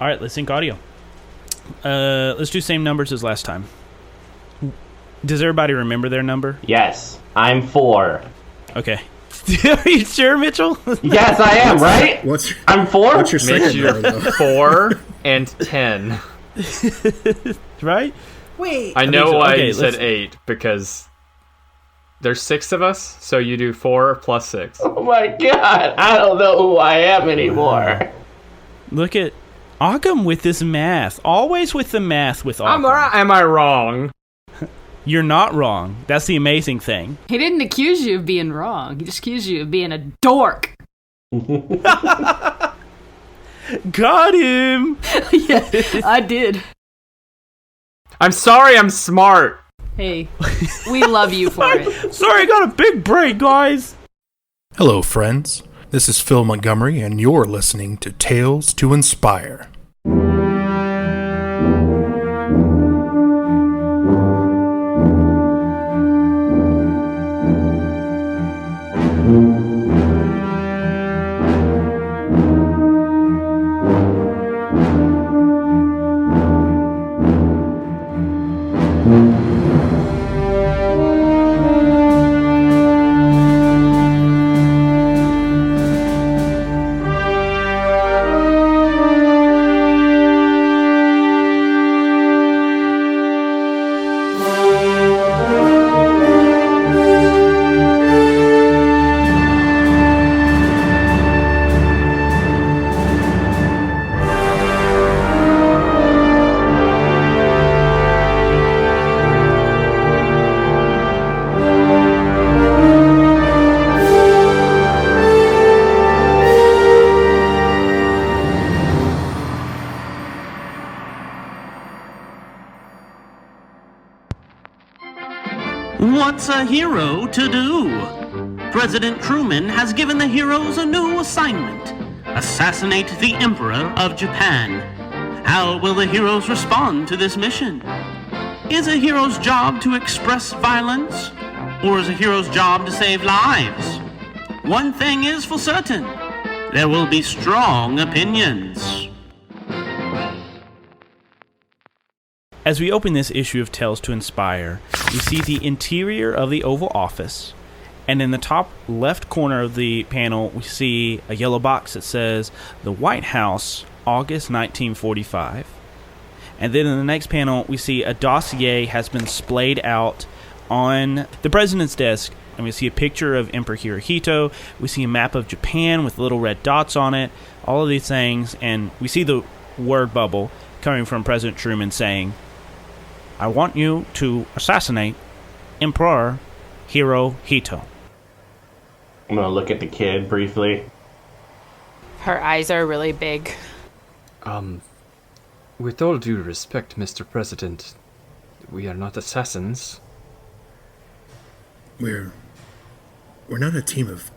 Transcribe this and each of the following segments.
All right, let's sync audio. Let's do same numbers as last time. Does everybody remember their number? Yes, I'm 4. Okay. Are you sure, Mitchell? Yes, I am, right? I'm 4? What's your second Mitch, number, though? 4 and 10. Right? Wait. I know why okay, you said 8, because there's 6 of us, so you do 4 plus 6. Oh my god, I don't know who I am anymore. Look at Occam with this math. Always with the math with Occam. Am I wrong? You're not wrong. That's the amazing thing. He didn't accuse you of being wrong. He just accused you of being a dork. Got him! Yeah, I did. I'm sorry, I'm smart. Hey, we love you for it. Sorry, I got a big break, guys. Hello, friends. This is Phil Montgomery, and you're listening to Tales to Inspire. What's a hero to do? President Truman has given the heroes a new assignment: assassinate the Emperor of Japan. How will the heroes respond to this mission? Is a hero's job to express violence, or is a hero's job to save lives? One thing is for certain: there will be strong opinions. As we open this issue of Tales to Inspire, we see the interior of the Oval Office, and in the top left corner of the panel, we see a yellow box that says, The White House, August 1945. And then in the next panel, we see a dossier has been splayed out on the president's desk, and we see a picture of Emperor Hirohito, we see a map of Japan with little red dots on it, all of these things, and we see the word bubble coming from President Truman saying, I want you to assassinate Emperor Hirohito. I'm gonna look at the kid briefly. Her eyes are really big. With all due respect, Mr. President, we are not assassins. We're not a team of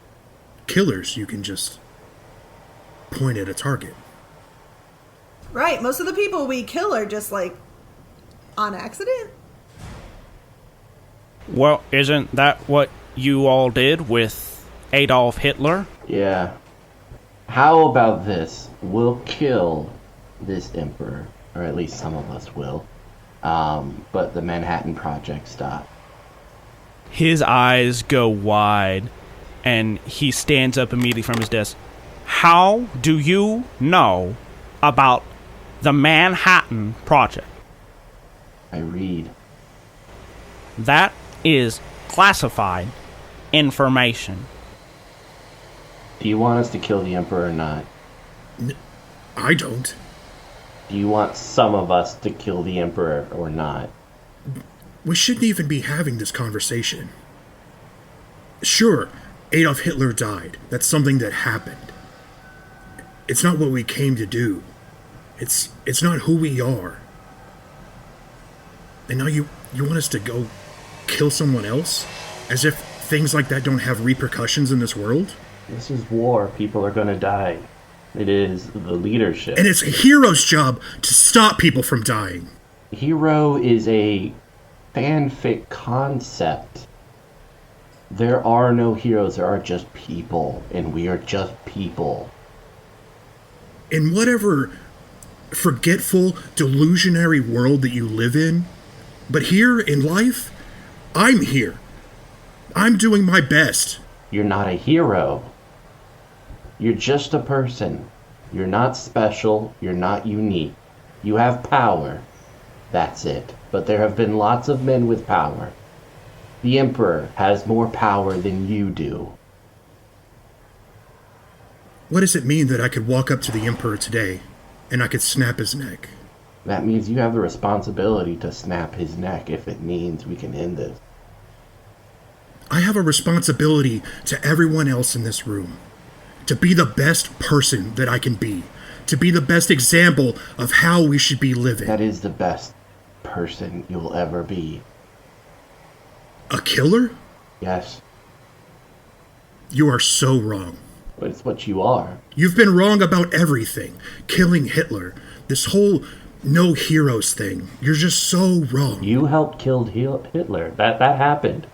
killers you can just point at a target. Right, most of the people we kill are just like on accident. Well, isn't that what you all did with Adolf Hitler? Yeah. How about this? We'll kill this emperor, or at least some of us will. But the Manhattan Project stopped. His eyes go wide, and he stands up immediately from his desk. How do you know about the Manhattan Project? I read. That is classified information. Do you want us to kill the emperor or not? I don't. Do you want some of us to kill the emperor or not? We shouldn't even be having this conversation. Sure, Adolf Hitler died. That's something that happened. It's not what we came to do. It's not who we are. And now you want us to go kill someone else? As if things like that don't have repercussions in this world? This is war. People are gonna die. It is the leadership. And it's a hero's job to stop people from dying. Hero is a fanfic concept. There are no heroes, there are just people, and we are just people. And whatever forgetful, delusionary world that you live in. But here in life, I'm here. I'm doing my best. You're not a hero. You're just a person. You're not special. You're not unique. You have power. That's it. But there have been lots of men with power. The Emperor has more power than you do. What does it mean that I could walk up to the Emperor today and I could snap his neck? That means you have the responsibility to snap his neck if it means we can end this. I have a responsibility to everyone else in this room. To be the best person that I can be. To be the best example of how we should be living. That is the best person you'll ever be. A killer? Yes, You are so wrong. but it's what you are. You've been wrong about everything. Killing Hitler. This whole no heroes thing. You're just so wrong. You helped kill Hitler. That happened.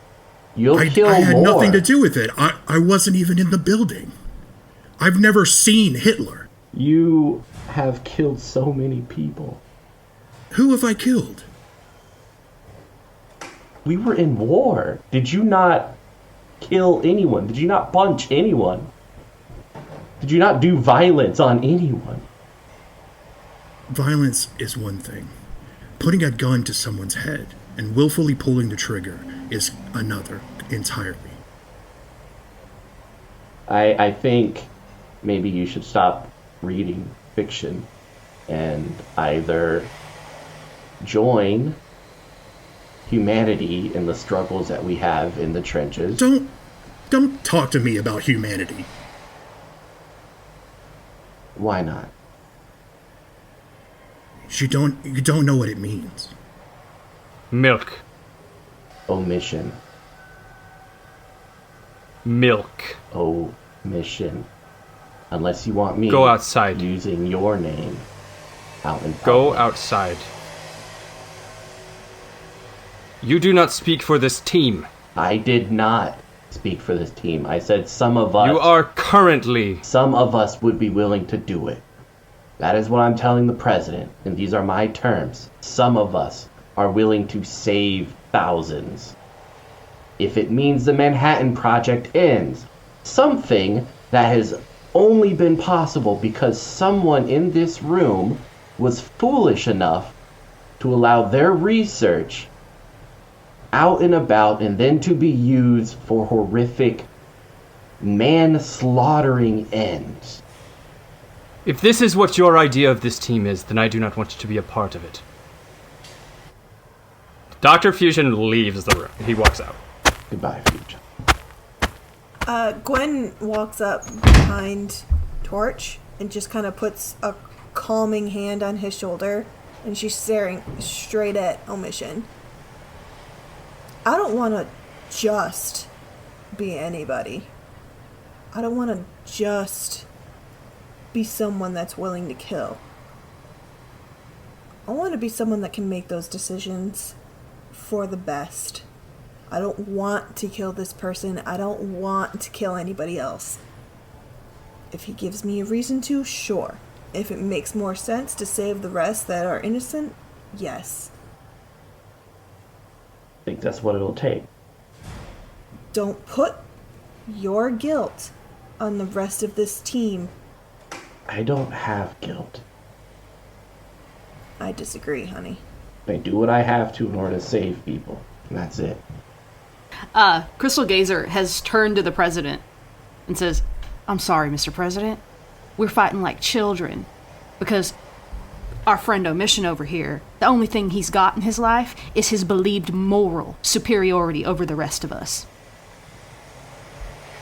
You'll kill I had more. nothing to do with it. I wasn't even in the building. I've never seen Hitler. You have killed so many people. Who have I killed? We were in war. Did you not kill anyone? Did you not punch anyone? Did you not do violence on anyone? Violence is one thing. Putting a gun to someone's head and willfully pulling the trigger is another entirely. I think maybe you should stop reading fiction and either join humanity in the struggles that we have in the trenches. Don't talk to me about humanity. Why not? You don't know what it means. Milk. Omission. Milk. Omission. Unless you want me Go outside. using your name out in Go public. outside. You do not speak for this team. I did not speak for this team. I said some of us. You are currently. Some of us would be willing to do it. That is what I'm telling the president, and these are my terms. Some of us are willing to save thousands. If it means the Manhattan Project ends, something that has only been possible because someone in this room was foolish enough to allow their research out and about and then to be used for horrific man-slaughtering ends. If this is what your idea of this team is, then I do not want you to be a part of it. Dr. Fusion leaves the room. He walks out. Goodbye, Future. Gwen walks up behind Torch and just kind of puts a calming hand on his shoulder, and she's staring straight at Omission. I don't want to just be anybody. I don't want to just be someone that's willing to kill. I want to be someone that can make those decisions for the best. I don't want to kill this person. I don't want to kill anybody else. If he gives me a reason to, sure. If it makes more sense to save the rest that are innocent, yes. I think that's what it'll take. Don't put your guilt on the rest of this team. I don't have guilt. I disagree, honey. I do what I have to in order to save people. And that's it. Crystal Geiger has turned to the president and says, I'm sorry, Mr. President. We're fighting like children because our friend Omission over here, the only thing he's got in his life is his believed moral superiority over the rest of us.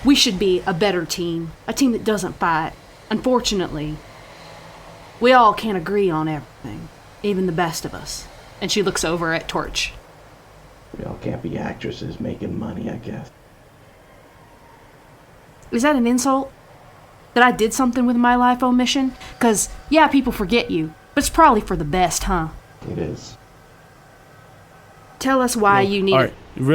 We should be a better team, a team that doesn't fight. Unfortunately, we all can't agree on everything, even the best of us. And she looks over at Torch. We all can't be actresses making money, I guess. Is that an insult? That I did something with my life, Omission? 'Cause, yeah, people forget you, but it's probably for the best, huh? It is. Tell us why you need All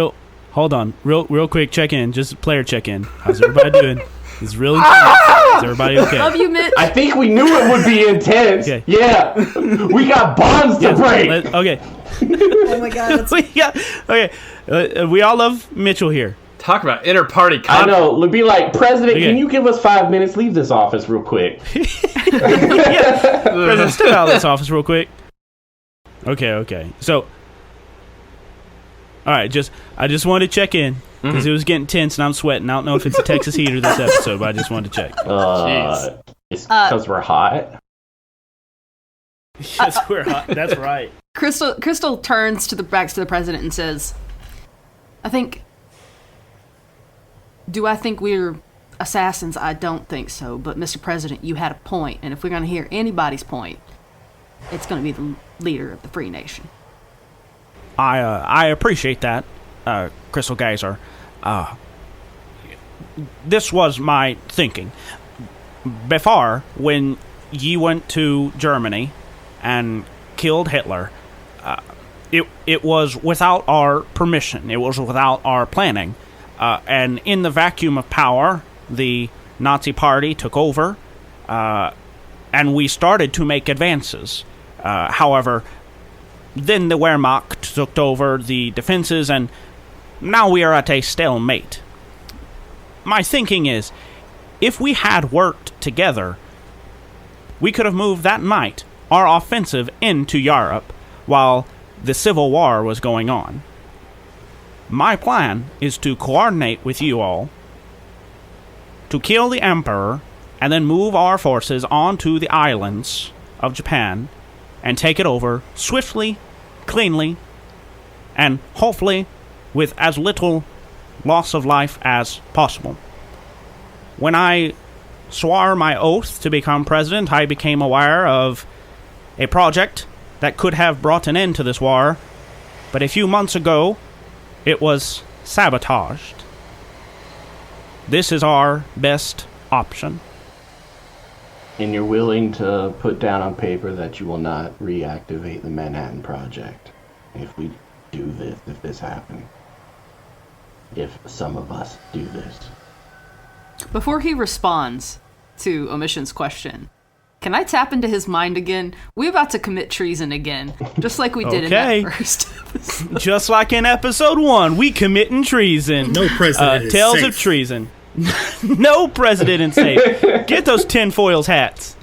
right, hold on, real quick check in, just player check in. How's everybody doing? It's really tense. Is everybody okay? Love you, Mitch. I think we knew it would be intense. Okay. Yeah. We got bonds to break. Okay. Oh my god. We all love Mitchell here. Talk about inter-party I conflict. know. It'd be like, President, Okay. can you give us 5 minutes? Leave this office real quick. President, step out of this office real quick. Okay. So, all right, I just wanted to check in because it was getting tense and I'm sweating. I don't know if it's a Texas heat or this episode, but I just wanted to check. It's because we're hot. Yes, we're hot. That's right. Crystal turns back to the president and says, Do I think we're assassins? I don't think so. But, Mr. President, you had a point. And if we're going to hear anybody's point, it's going to be the leader of the free nation. I appreciate that, Crystal Geiger. This was my thinking. Before, when ye went to Germany and killed Hitler, it was without our permission. It was without our planning. And in the vacuum of power, the Nazi Party took over, and we started to make advances. However, then the Wehrmacht took over the defenses, and now we are at a stalemate. My thinking is, if we had worked together, we could have moved that night our offensive into Europe while the Civil War was going on. My plan is to coordinate with you all to kill the Emperor and then move our forces onto the islands of Japan and take it over swiftly, cleanly, and hopefully with as little loss of life as possible. When I swore my oath to become president, I became aware of a project that could have brought an end to this war, but a few months ago, it was sabotaged. This is our best option. And you're willing to put down on paper that you will not reactivate the Manhattan Project if we do this, if this happens. If some of us do this. Before he responds to Omission's question, can I tap into his mind again? We're about to commit treason again, just like we did in that first episode. Just like in episode 1, we committing treason. No president is Tales safe. of treason. No president is safe. Get those tinfoils hats.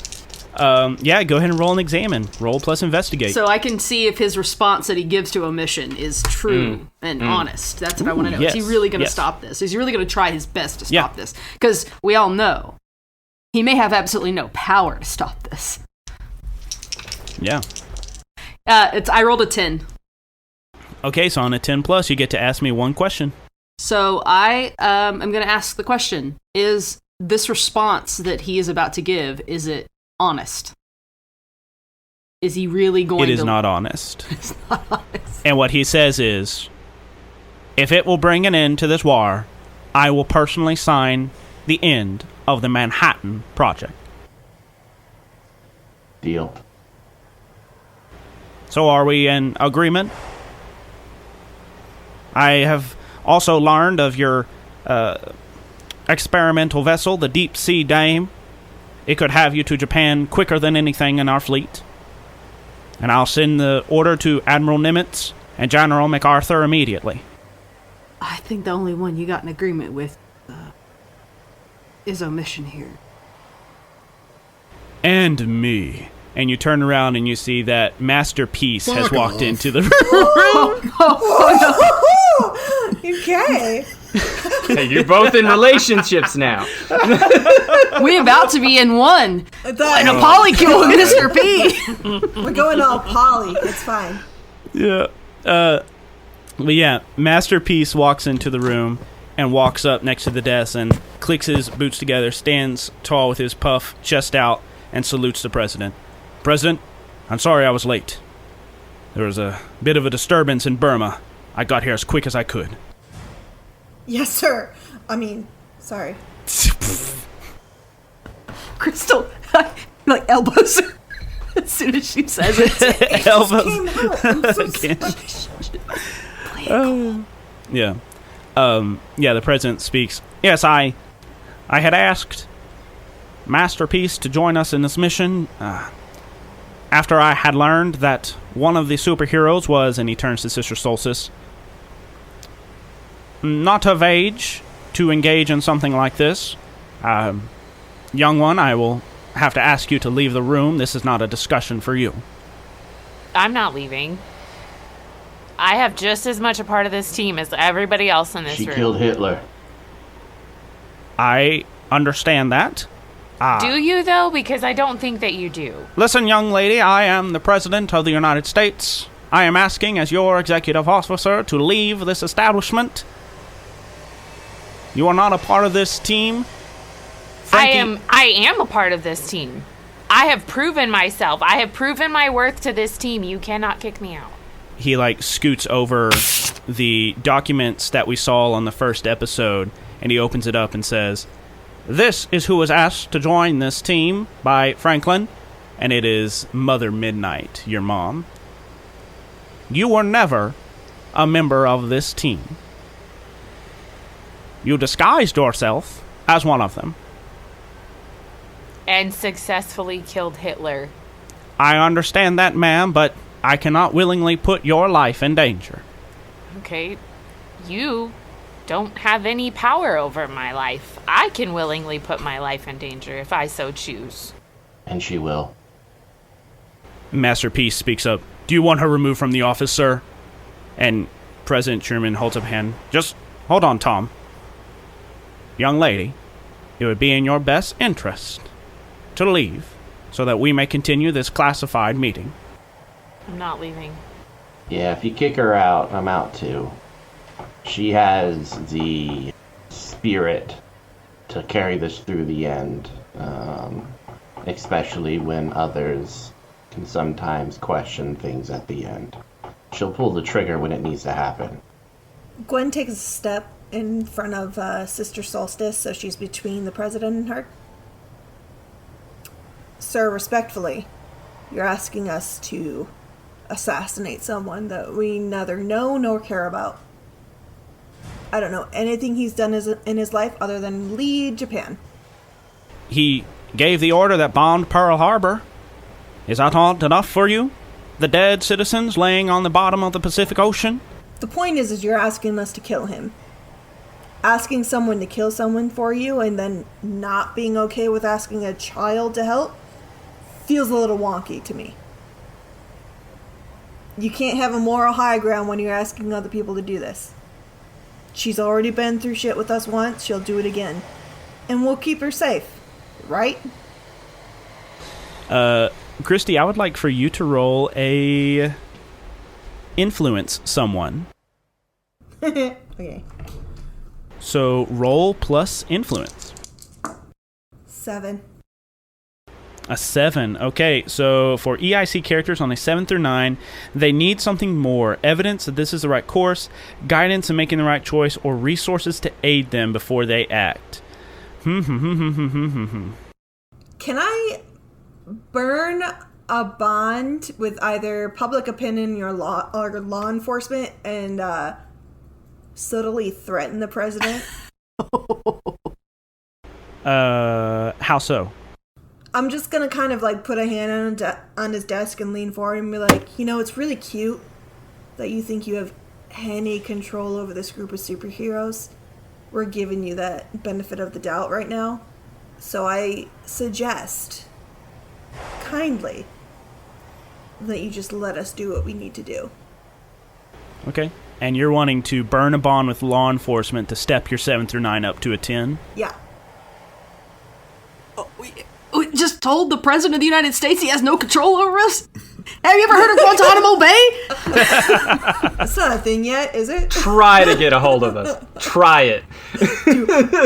Yeah, go ahead and roll and examine. Roll plus investigate. So I can see if his response that he gives to Omission is true and honest. That's what I want to know. yes, Is he really going to yes. stop this? Is he really going to try his best to stop this? Because we all know he may have absolutely no power to stop this. Yeah. I rolled a 10. Okay, so on a 10 plus, you get to ask me one question. So I am going to ask the question: is this response that he is about to give, is it honest? Is he really going to... It is not honest. It's not honest. And what he says is, if it will bring an end to this war, I will personally sign the end of the Manhattan Project. Deal. So are we in agreement? I have also learned of your experimental vessel, the Deep Sea Dame. It could have you to Japan quicker than anything in our fleet. And I'll send the order to Admiral Nimitz and General MacArthur immediately. I think the only one you got an agreement with is Omission here. And me. And you turn around and you see that Masterpiece has Fuck walked off. into the room. Okay. Hey, you're both in relationships now. We about to be in one. In a polycule with Mr. P. We're going all poly. It's fine. Yeah. But yeah, Masterpiece walks into the room and walks up next to the desk and clicks his boots together, stands tall with his puff chest out, and salutes the president. President, I'm sorry I was late. There was a bit of a disturbance in Burma. I got here as quick as I could. Yes, sir. I mean, sorry. Crystal, like, elbows her as soon as she says it. Elbows. Came out. I'm so Again. sorry. Yeah. Yeah, the president speaks. Yes, I I had asked Masterpiece to join us in this mission after I had learned that one of the superheroes was, and he turns to Sister Solstice, not of age to engage in something like this. Young one, I will have to ask you to leave the room. This is not a discussion for you. I'm not leaving. I have just as much a part of this team as everybody else in this room. She killed Hitler. I understand that. Do you, though? Because I don't think that you do. Listen, young lady, I am the President of the United States. I am asking, as your executive officer, to leave this establishment. You are not a part of this team. Frankie, I am a part of this team. I have proven myself. I have proven my worth to this team. You cannot kick me out. He, scoots over the documents that we saw on the first episode, and he opens it up and says, "This is who was asked to join this team by Franklin," and it is Mother Midnight, your mom. "You were never a member of this team. You disguised yourself as one of them. And successfully killed Hitler. I understand that, ma'am, but I cannot willingly put your life in danger." Okay, you don't have any power over my life. I can willingly put my life in danger if I so choose. And she will. Masterpiece speaks up. "Do you want her removed from the office, sir?" And President Truman holds up a hand. "Just hold on, Tom. Young lady, it would be in your best interest to leave so that we may continue this classified meeting." I'm not leaving. Yeah, if you kick her out, I'm out too. She has the spirit to carry this through the end, especially when others can sometimes question things at the end. She'll pull the trigger when it needs to happen. Gwen takes a step in front of Sister Solstice, so she's between the president and her. "Sir, respectfully, you're asking us to assassinate someone that we neither know nor care about. I don't know anything he's done in his life other than lead Japan." "He gave the order that bombed Pearl Harbor. Is that not enough for you? The dead citizens laying on the bottom of the Pacific Ocean?" The point is you're asking us to kill him. Asking someone to kill someone for you and then not being okay with asking a child to help feels a little wonky to me. You can't have a moral high ground when you're asking other people to do this. She's already been through shit with us once, she'll do it again. And we'll keep her safe, right? Kristie, I would like for you to roll a influence someone. Okay. So roll plus influence. 7. A 7. Okay, so for EIC characters on a 7 through 9, they need something more. Evidence that this is the right course, guidance in making the right choice, or resources to aid them before they act. Can I burn a bond with either public opinion or law enforcement and subtly threaten the president? How so? I'm just gonna kind of put a hand on his desk and lean forward and be like, it's really cute that you think you have any control over this group of superheroes. We're giving you that benefit of the doubt right now. So I suggest, kindly, that you just let us do what we need to do. Okay. And you're wanting to burn a bond with law enforcement to step your 7 through 9 up to a 10? Yeah. We just told the President of the United States he has no control over us? Have you ever heard of Guantanamo Bay? That's not a thing yet, is it? Try to get a hold of us. Try it.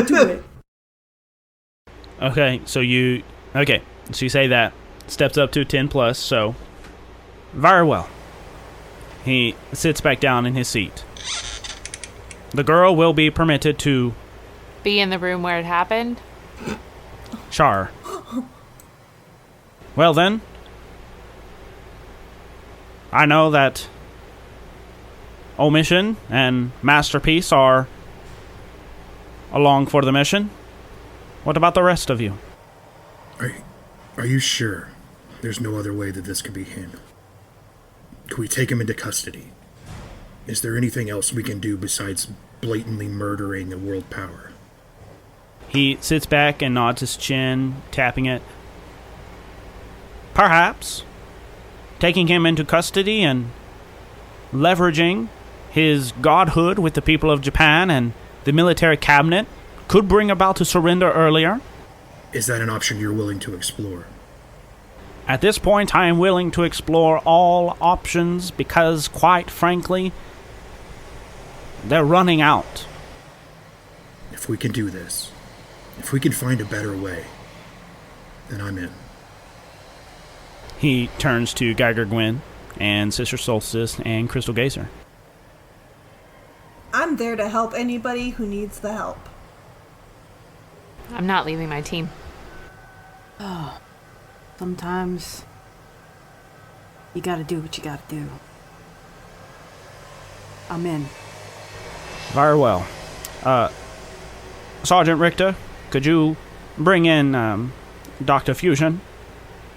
Do it. Okay, so you say that. Steps up to a 10 plus, so very well. He sits back down in his seat. The girl will be permitted to Be in the room where it happened? char. Well then, I know that Omission and Masterpiece are along for the mission. What about the rest of you? Are you sure there's no other way that this could be handled? Could we take him into custody? Is there anything else we can do besides blatantly murdering a world power? He sits back and nods his chin, tapping it. Perhaps. Taking him into custody and leveraging his godhood with the people of Japan and the military cabinet could bring about a surrender earlier. Is that an option you're willing to explore? At this point, I am willing to explore all options because, quite frankly, they're running out. If we can do this, if we can find a better way, then I'm in. He turns to Geiger, Gwen, and Sister Solstice and Crystal Geyser. I'm there to help anybody who needs the help. I'm not leaving my team. Oh, sometimes you gotta do what you gotta do. I'm in. Very well. Sergeant Richter, could you bring in Dr. Fusion?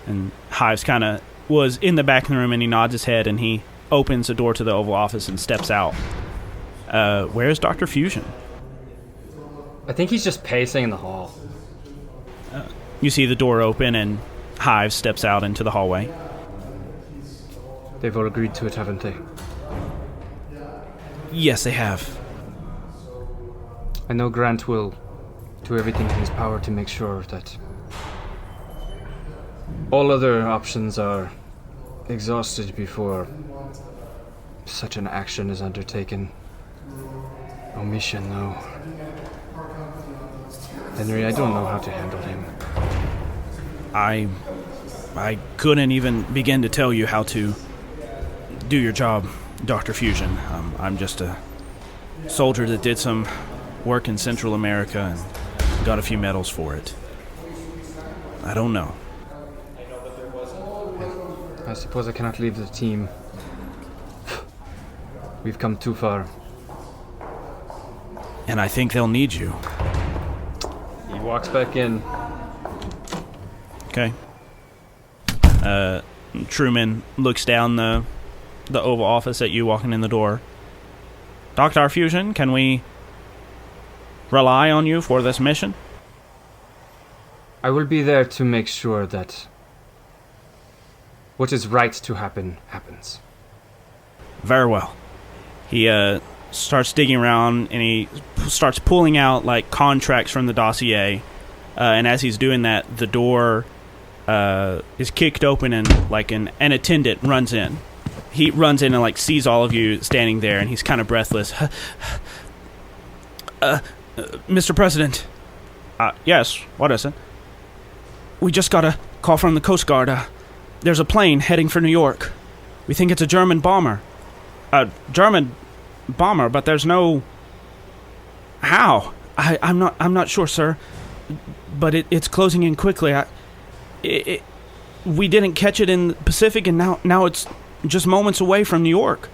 And Hives kind of was in the back of the room, and he nods his head, and he opens the door to the Oval Office and steps out. Where's Dr. Fusion? I think he's just pacing in the hall. You see the door open, and Hives steps out into the hallway. They've all agreed to it, haven't they? Yes, they have. I know Grant will do everything in his power to make sure that all other options are exhausted before such an action is undertaken. Omission, though. Henry, I don't know how to handle him. I couldn't even begin to tell you how to do your job, Dr. Fusion. I'm just a soldier that did some work in Central America and got a few medals for it. I don't know. I suppose I cannot leave the team. We've come too far. And I think they'll need you. He walks back in. Okay. Truman looks down the Oval Office at you walking in the door. Dr. Fusion, can we rely on you for this mission? I will be there to make sure that what is right to happen, happens. Very well. He starts digging around, and he starts pulling out, like, contracts from the dossier. And as he's doing that, the door is kicked open, and, like, an attendant runs in. He runs in and, like, sees all of you standing there, and he's kind of breathless. Mr. President. Yes, what is it? We just got a call from the Coast Guard. There's a plane heading for New York. We think it's a German bomber. A German bomber, but there's no... How? I'm not sure, sir. But it's closing in quickly. We didn't catch it in the Pacific, and now it's just moments away from New York.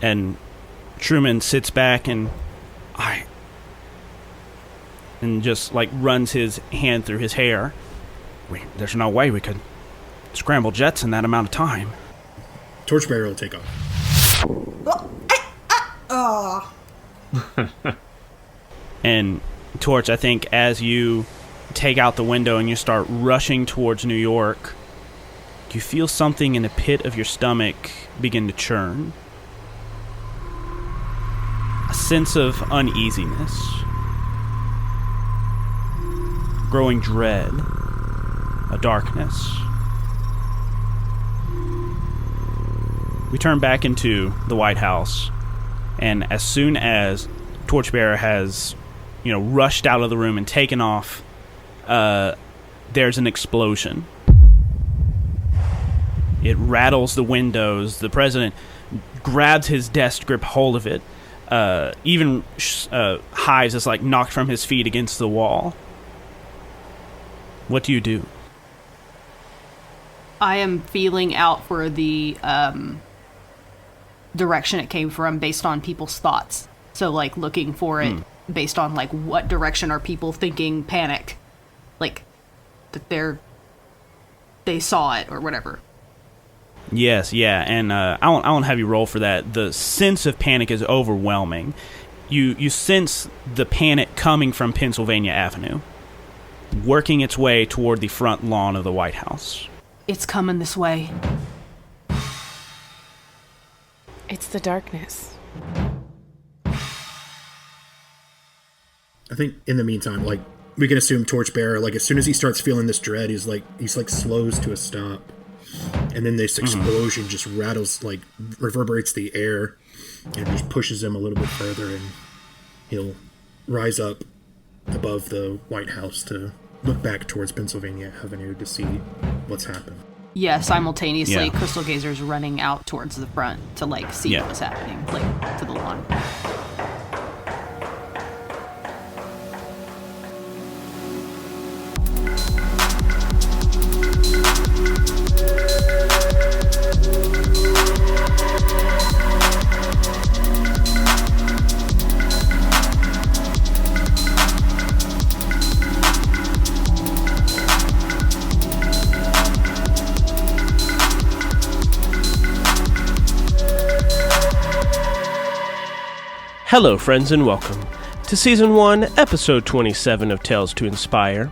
And Truman sits back and just, like, runs his hand through his hair. There's no way we could scramble jets in that amount of time. Torchbearer will take off. And Torch, I think, as you take out the window and you start rushing towards New York, you feel something in the pit of your stomach begin to churn. A sense of uneasiness. Growing dread. A darkness. We turn back into the White House, and as soon as Torchbearer has, rushed out of the room and taken off, there's an explosion. It rattles the windows. The president grabs his desk, grip hold of it. Even Hives is, like, knocked from his feet against the wall. What do you do? I am feeling out for the direction it came from based on people's thoughts. So, like, looking for it based on, like, what direction are people thinking panic? Like, that they saw it or whatever. Yes, yeah, and I won't have you roll for that. The sense of panic is overwhelming. You sense the panic coming from Pennsylvania Avenue, working its way toward the front lawn of the White House. It's coming this way. It's the darkness. I think in the meantime, like, we can assume Torchbearer, like, as soon as he starts feeling this dread, he's slows to a stop. And then this explosion just rattles, like, reverberates the air and just pushes him a little bit further, and he'll rise up above the White House to look back towards Pennsylvania Avenue to see what's happened. Yeah, simultaneously, Yeah. Crystal Gazer's running out towards the front to, like, see Yeah. what's happening, like, to the lawn. Hello, friends, and welcome to Season 1, Episode 27 of Tales to Inspire.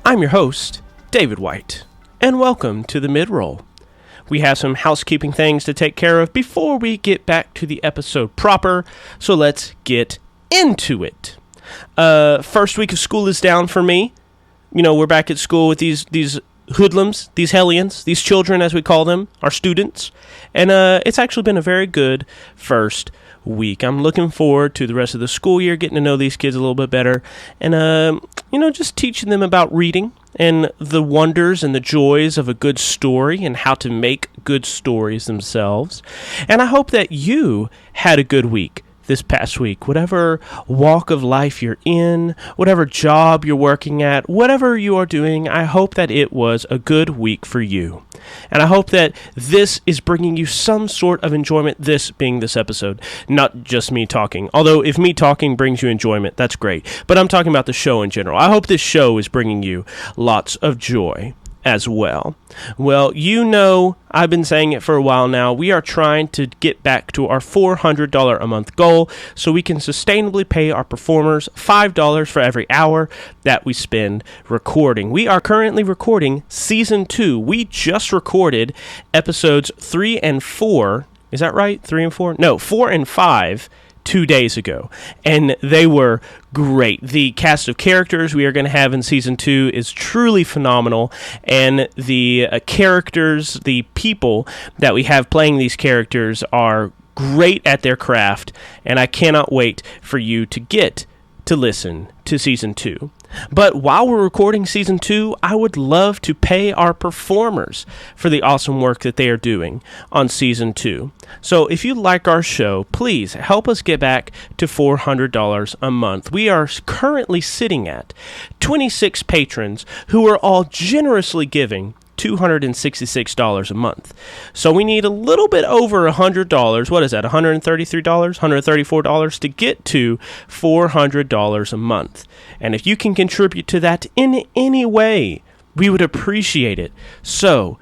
I'm your host, David White, and welcome to the mid-roll. We have some housekeeping things to take care of before we get back to the episode proper, so let's get into it. First week of school is down for me. You know, we're back at school with these hoodlums, these hellions, these children, as we call them, our students, and it's actually been a very good first week. I'm looking forward to the rest of the school year, getting to know these kids a little bit better, and just teaching them about reading and the wonders and the joys of a good story and how to make good stories themselves. And I hope that you had a good week this past week. Whatever walk of life you're in, whatever job you're working at, whatever you are doing, I hope that it was a good week for you. And I hope that this is bringing you some sort of enjoyment, this being this episode, not just me talking. Although if me talking brings you enjoyment, that's great. But I'm talking about the show in general. I hope this show is bringing you lots of joy as well. Well, you know, I've been saying it for a while now. We are trying to get back to our $400 a month goal so we can sustainably pay our performers $5 for every hour that we spend recording. We are currently recording Season 2. We just recorded episodes 3 and 4. Is that right? 3 and 4? No, 4 and 5. 2 days ago, and they were great. The cast of characters we are going to have in Season 2 is truly phenomenal, and the characters, the people that we have playing these characters are great at their craft, and I cannot wait for you to get to listen to Season 2. But while we're recording Season 2, I would love to pay our performers for the awesome work that they are doing on Season 2. So if you like our show, please help us get back to $400 a month. We are currently sitting at 26 patrons who are all generously giving $266 a month. So we need a little bit over $100. What is that? $133? $134 to get to $400 a month. And if you can contribute to that in any way, we would appreciate it so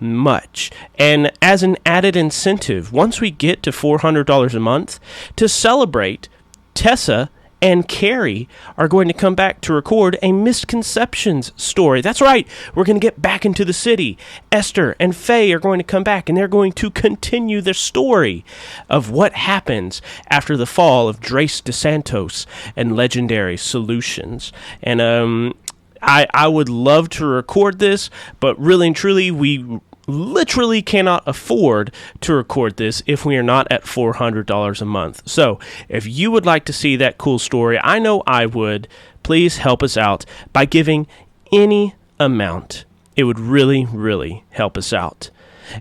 much. And as an added incentive, once we get to $400 a month, to celebrate, Tessa and Kari are going to come back to record a misconceptions story. That's right, we're going to get back into the city. Esther and Faye are going to come back, and they're going to continue the story of what happens after the fall of Drace DeSantos and Legendary Solutions. And I would love to record this, but really and truly, we literally cannot afford to record this if we are not at $400 a month. So if you would like to see that cool story, I know I would, please help us out by giving any amount. It would really help us out.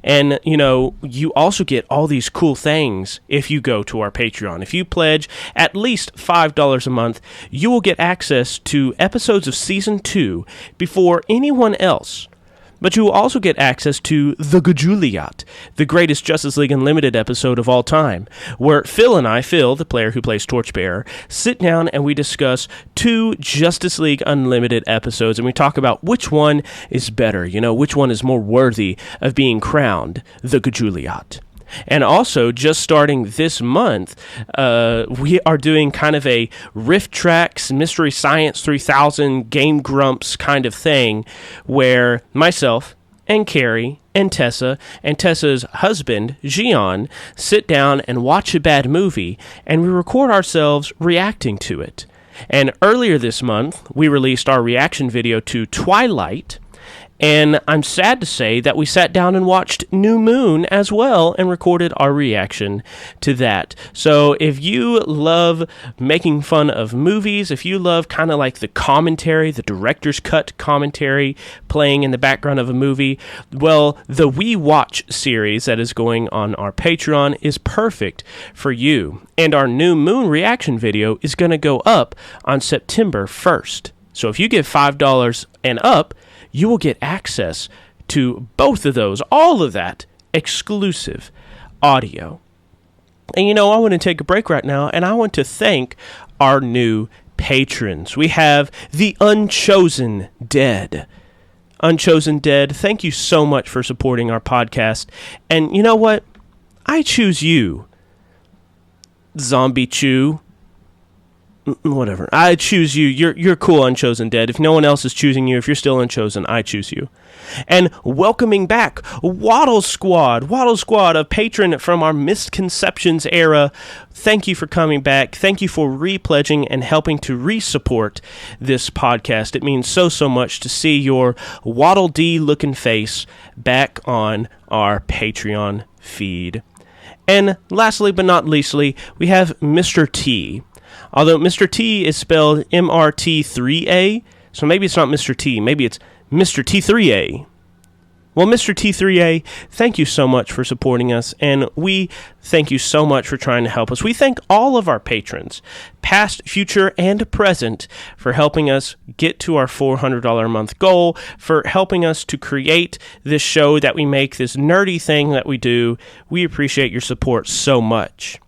And, you know, you also get all these cool things if you go to our Patreon. If you pledge at least $5 a month, you will get access to episodes of Season 2 before anyone else. But you will also get access to The Gajuliot, the greatest Justice League Unlimited episode of all time, where Phil, the player who plays Torchbearer, sit down and we discuss 2 Justice League Unlimited episodes, and we talk about which one is better, which one is more worthy of being crowned The Gajuliot. And also, just starting this month, we are doing kind of a Rift Tracks Mystery Science 3000 Game Grumps kind of thing, where myself and Kari and Tessa's husband, Gian, sit down and watch a bad movie, and we record ourselves reacting to it. And earlier this month, we released our reaction video to Twilight, and I'm sad to say that we sat down and watched New Moon as well and recorded our reaction to that. So if you love making fun of movies, if you love kind of like the commentary, the director's cut commentary playing in the background of a movie, well, the We Watch series that is going on our Patreon is perfect for you. And our New Moon reaction video is going to go up on September 1st. So if you give $5 and up, you will get access to both of those, all of that exclusive audio. And I want to take a break right now, and I want to thank our new patrons. We have the Unchosen Dead. Unchosen Dead, thank you so much for supporting our podcast. And you know what? I choose you, Zombie Chew. Whatever. I choose you. You're cool, Unchosen Dead. If no one else is choosing you, if you're still Unchosen, I choose you. And welcoming back Waddle Squad, a patron from our Misconceptions era. Thank you for coming back. Thank you for repledging and helping to re-support this podcast. It means so much to see your Waddle Dee looking face back on our Patreon feed. And lastly but not leastly, we have Mr. T. Although Mr. T is spelled MRT3A, so maybe it's not Mr. T, maybe it's Mr. T3A. Well, Mr. T3A, thank you so much for supporting us, and we thank you so much for trying to help us. We thank all of our patrons, past, future, and present, for helping us get to our $400 a month goal, for helping us to create this show that we make, this nerdy thing that we do. We appreciate your support so much.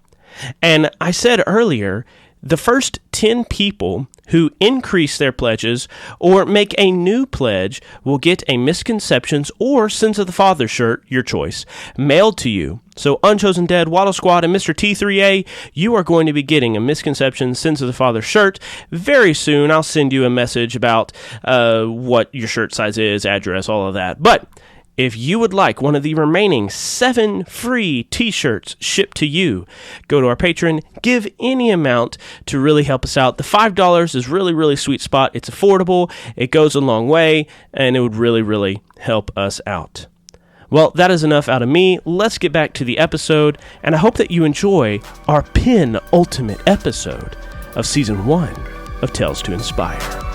And I said earlier, the first 10 people who increase their pledges or make a new pledge will get a Misconceptions or Sins of the Father shirt, your choice, mailed to you. So Unchosen Dead, Waddle Squad, and Mr. T3A, you are going to be getting a Misconceptions, Sins of the Father shirt very soon. I'll send you a message about what your shirt size is, address, all of that. But if you would like one of the remaining 7 free t-shirts shipped to you, go to our Patreon, give any amount to really help us out. The $5 is really sweet spot. It's affordable, it goes a long way, and it would really help us out. Well, that is enough out of me. Let's get back to the episode, and I hope that you enjoy our penultimate episode of Season 1 of Tales to Inspire.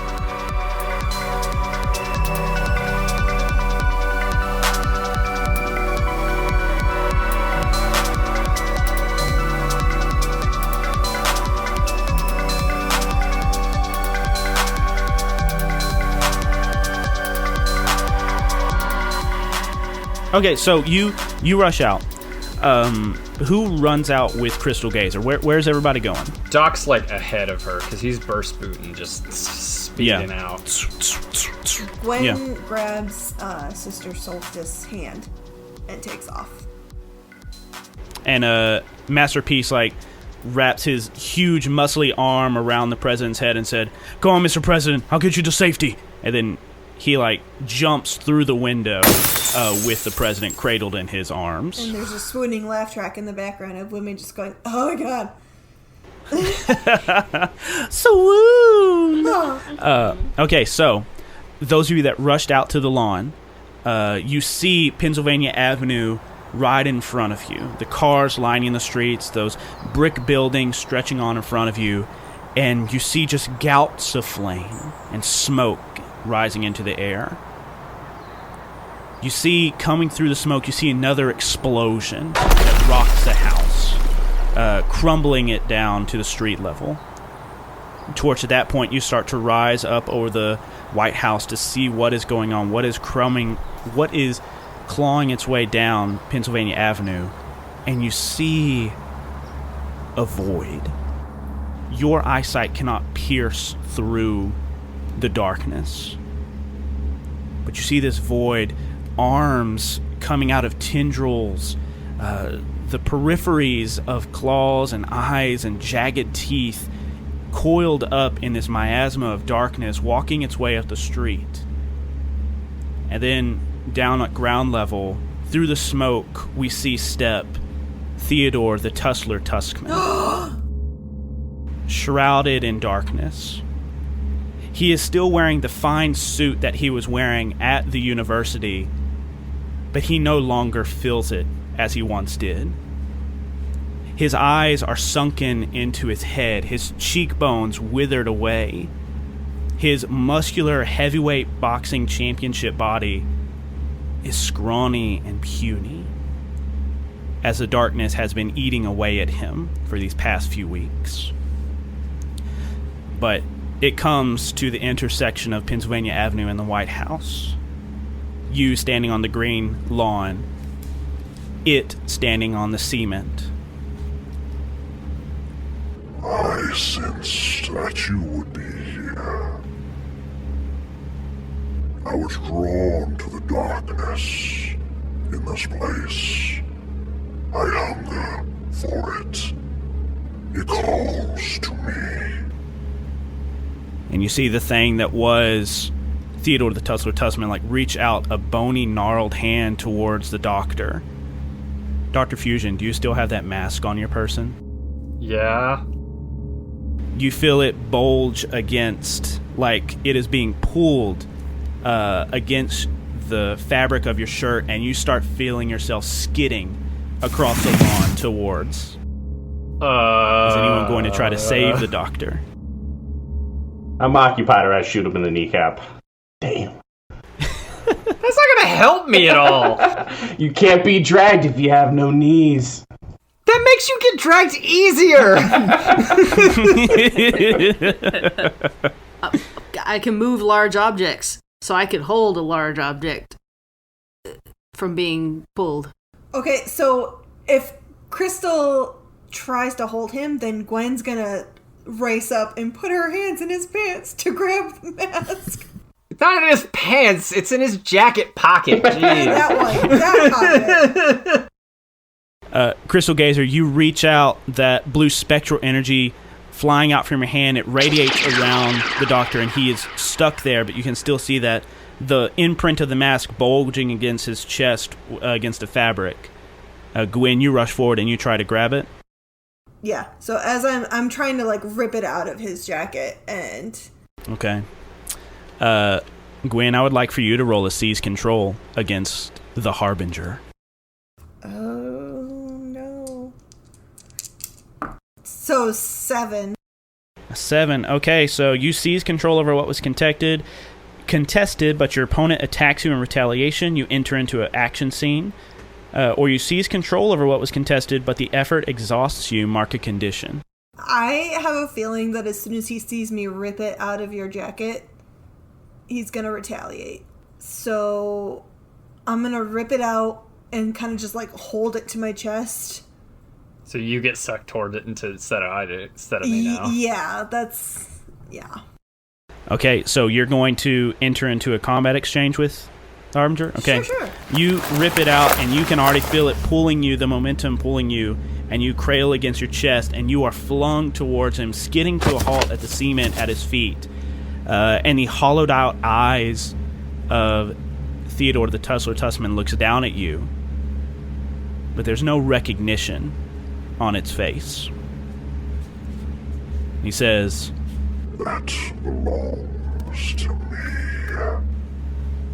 Okay, so you rush out. Who runs out with Crystal Geyser? Where's everybody going? Doc's like ahead of her because he's burst booting, just speeding out. Gwen grabs Sister Solstice's hand and takes off. And Masterpiece wraps his huge muscly arm around the president's head and said, "Go on, Mr. President, I'll get you to safety." And then he jumps through the window with the president cradled in his arms. And there's a swooning laugh track in the background of women just going, "Oh my god." Swoon! Okay, so those of you that rushed out to the lawn, you see Pennsylvania Avenue right in front of you. The cars lining the streets, those brick buildings stretching on in front of you, and you see just gouts of flame and smoke rising into the air. You see, coming through the smoke, you see another explosion that rocks the house, crumbling it down to the street level. Torch, at that point, you start to rise up over the White House to see what is going on, what is coming what is clawing its way down Pennsylvania Avenue, and you see a void. Your eyesight cannot pierce through the darkness. But you see this void, arms coming out of tendrils, the peripheries of claws and eyes and jagged teeth coiled up in this miasma of darkness, walking its way up the street. And then down at ground level, through the smoke, we see step Theodore the Tussler Tuskman. Shrouded in darkness. He is still wearing the fine suit that he was wearing at the university, but he no longer feels it as he once did. His eyes are sunken into his head, his cheekbones withered away. His muscular heavyweight boxing championship body is scrawny and puny, as the darkness has been eating away at him for these past few weeks. But it comes to the intersection of Pennsylvania Avenue and the White House. You standing on the green lawn, it standing on the cement. I sensed that you would be here. I was drawn to the darkness in this place. I hunger for it. It calls to me. And you see the thing that was Theodore the Tussler Tussman reach out a bony, gnarled hand towards the doctor. Dr. Fusion, do you still have that mask on your person? Yeah. You feel it bulge against, like it is being pulled against the fabric of your shirt, and you start feeling yourself skidding across the lawn towards. Is anyone going to try to save the doctor? I'm occupied, or I shoot him in the kneecap. Damn. That's not gonna help me at all. You can't be dragged if you have no knees. That makes you get dragged easier. I can move large objects, so I could hold a large object from being pulled. Okay, so if Crystal tries to hold him, then Gwen's gonna race up and put her hands in his pants to grab the mask. It's not in his pants, it's in his jacket pocket. Jeez. that pocket. Crystal Gazer, you reach out, that blue spectral energy flying out from your hand, it radiates around the doctor, and he is stuck there, but you can still see that the imprint of the mask bulging against his chest, against the fabric. Gwen, you rush forward and you try to grab it. Yeah, so as I'm trying to rip it out of his jacket, and okay. Gwen, I would like for you to roll a seize control against the Harbinger. Oh no. So 7. 7. Okay, so you seize control over what was contested, but your opponent attacks you in retaliation. You enter into an action scene. Or you seize control over what was contested, but the effort exhausts you. Mark a condition. I have a feeling that as soon as he sees me rip it out of your jacket, he's going to retaliate. So I'm going to rip it out and kind of just hold it to my chest. So you get sucked toward it instead of me now. Yeah. Okay, so you're going to enter into a combat exchange with Harbinger? Okay. Sure. You rip it out, and you can already feel it pulling you, the momentum pulling you, and you cradle against your chest, and you are flung towards him, skidding to a halt at the cement at his feet. And the hollowed-out eyes of Theodore the Tussler Tussman looks down at you, but there's no recognition on its face. He says, "That belongs to me."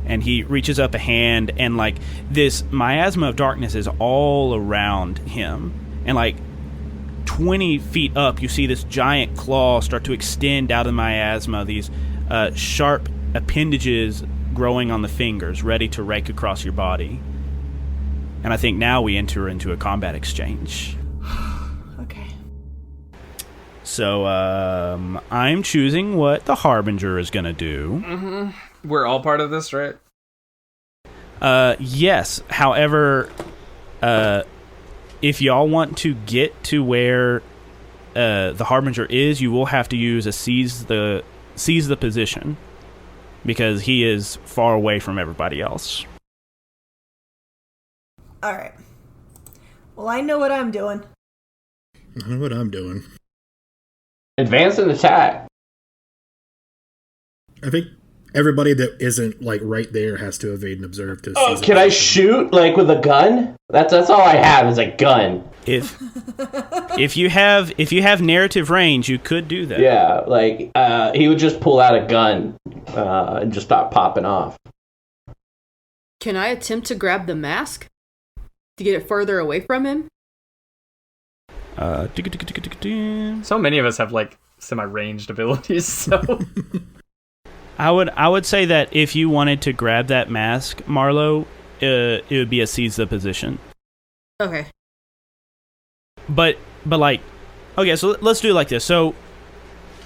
And he reaches up a hand, and this miasma of darkness is all around him. And 20 feet up, you see this giant claw start to extend out of the miasma, these sharp appendages growing on the fingers, ready to rake across your body. And I think now we enter into a combat exchange. Okay. So, I'm choosing what the Harbinger is going to do. Mm-hmm. We're all part of this, right? Yes. However, if y'all want to get to where the Harbinger is, you will have to use a seize the position because he is far away from everybody else. All right. Well, I know what I'm doing. I know what I'm doing. Advance and attack. I think everybody that isn't like right there has to evade and observe to. Oh, can I shoot like with a gun? That's all I have is a gun. If you have narrative range, you could do that. Yeah, like he would just pull out a gun and just start popping off. Can I attempt to grab the mask to get it further away from him? So many of us have like semi-ranged abilities, so I would say that if you wanted to grab that mask, Marlo, it would be a seize the position. Okay. But like, okay, so let's do it like this. So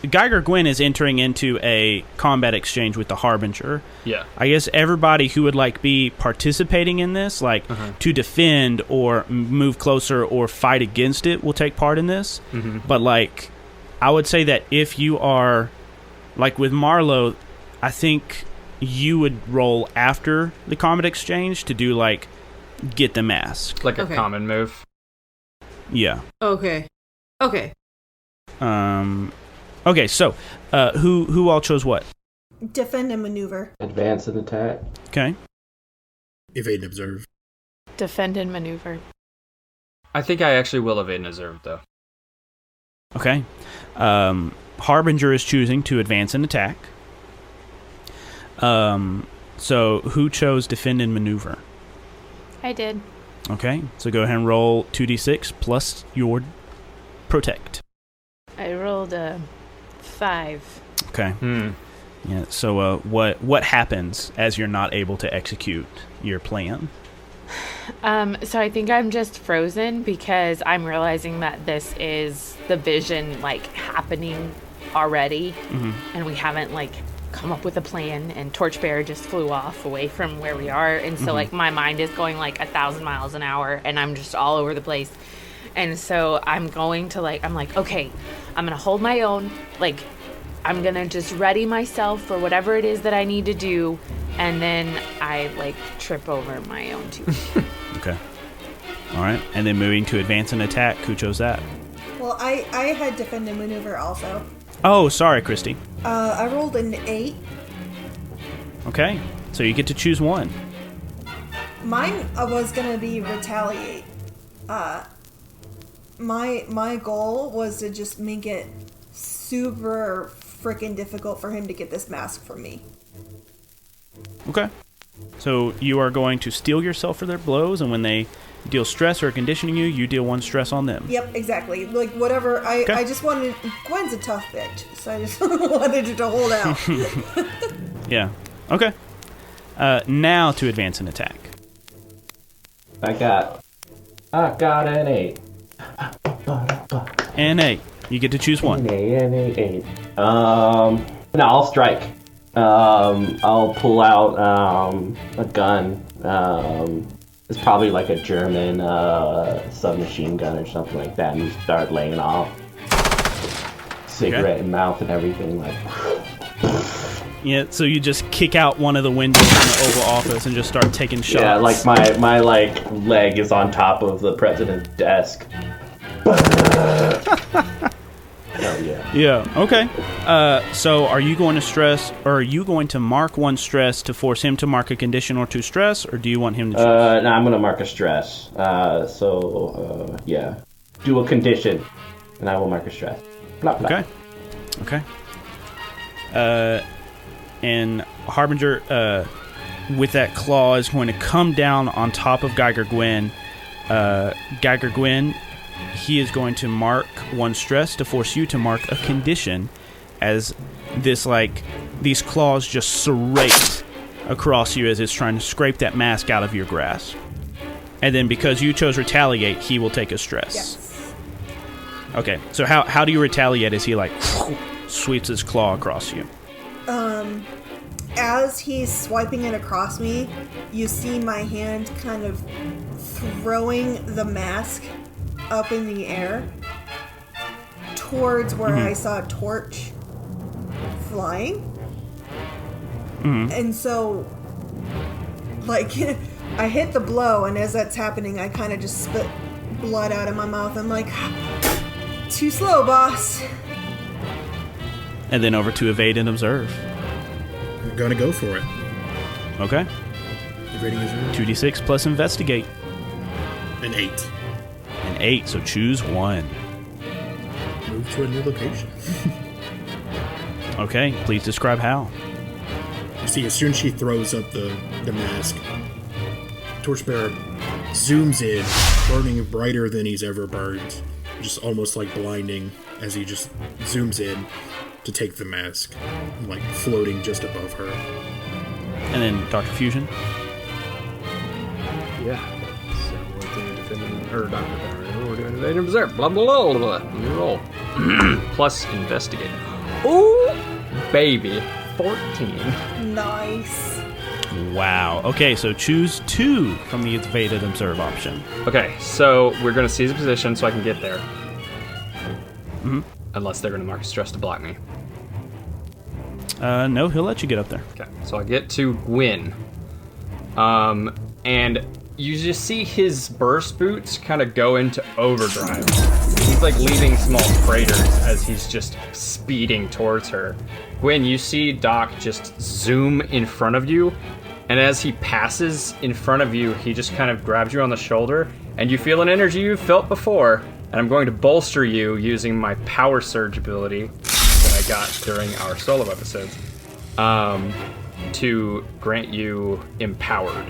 Geiger Gwen is entering into a combat exchange with the Harbinger. Yeah. I guess everybody who would like be participating in this, like to defend or move closer or fight against it, will take part in this. But like, I would say that if you are like with Marlo, I think you would roll after the combat exchange to do like get the mask, like a common move. Yeah. Okay. Okay. So, who all chose what? Defend and maneuver. Advance and attack. Okay. Evade and observe. Defend and maneuver. I think I actually will evade and observe, though. Okay. Harbinger is choosing to advance and attack. So who chose defend and maneuver? I did. Okay, so go ahead and roll 2d6 plus your protect. I rolled a 5. Okay. Yeah. So what happens as you're not able to execute your plan? So I think I'm just frozen because I'm realizing that this is the vision like happening already, and we haven't like come up with a plan, and Torchbearer just flew off away from where we are, and so like my mind is going like 1,000 miles an hour, and I'm just all over the place. And so I'm going to like, I'm like, okay, I'm gonna hold my own, like I'm gonna just ready myself for whatever it is that I need to do, and then I like trip over my own tooth. Okay. All right, and then moving to advance and attack. Who chose that? Well, I had defend and maneuver also. Oh, sorry, Kristie. I rolled an 8. Okay, so you get to choose one. Mine was gonna be retaliate. My goal was to just make it super freaking difficult for him to get this mask from me. Okay. So you are going to steel yourself for their blows, and when they deal stress or conditioning you, you deal 1 stress on them. Yep, exactly. Like, whatever. I just wanted... Gwen's a tough bitch, so I just wanted her to hold out. Yeah. Okay. Now to advance and attack. I got an 8. An 8. You get to choose one. An 8. No, I'll strike. I'll pull out a gun. It's probably like a German submachine gun or something like that, and start laying off. Cigarette in mouth and everything, like. Yeah, so you just kick out one of the windows in the Oval Office and just start taking shots. Yeah, like my like leg is on top of the president's desk. Hell yeah. Yeah, okay. So are you going to stress, or are you going to mark 1 stress to force him to mark a condition or 2 stress, or do you want him to choose? No, I'm going to mark a stress. Yeah. Do a condition, and I will mark a stress. Blah, blah. Okay. And Harbinger, with that claw, is going to come down on top of Geiger Gwen. Geiger Gwen, he is going to mark 1 stress to force you to mark a condition, as this, like, these claws just serrate across you as it's trying to scrape that mask out of your grasp. And then because you chose retaliate, he will take a stress. Yes. Okay, so how do you retaliate as he, like, sweeps his claw across you? as he's swiping it across me, you see my hand kind of throwing the mask up in the air towards where I saw Torch flying. And so, like, I hit the blow, and as that's happening, I kind of just spit blood out of my mouth. I'm like, too slow, boss. And then over to evade and observe. I'm gonna go for it. Okay. Evading is 2d6 plus investigate. An 8. An 8, so choose one. Move to a new location. Okay, please describe how. You see, as soon as she throws up the mask, Torchbearer zooms in, burning brighter than he's ever burned. Just almost like blinding as he just zooms in to take the mask, like floating just above her. And then Dark Fusion. Yeah. So we're doing defending or Dr. Barry. We're doing evade and observe. Blah blah blah blah blah. New roll. Plus investigate. Ooh, baby. 14. Nice. Wow. Okay, so choose 2 from the evade and observe option. Okay, so we're gonna seize a position so I can get there. Unless they're gonna mark stress to block me. No, he'll let you get up there. Okay, so I get to Gwen. And you just see his burst boots kind of go into overdrive. He's like leaving small craters as he's just speeding towards her. Gwen, you see Doc just zoom in front of you, and as he passes in front of you, he just kind of grabs you on the shoulder, and you feel an energy you've felt before, and I'm going to bolster you using my power surge ability that I got during our solo episodes, to grant you empowered.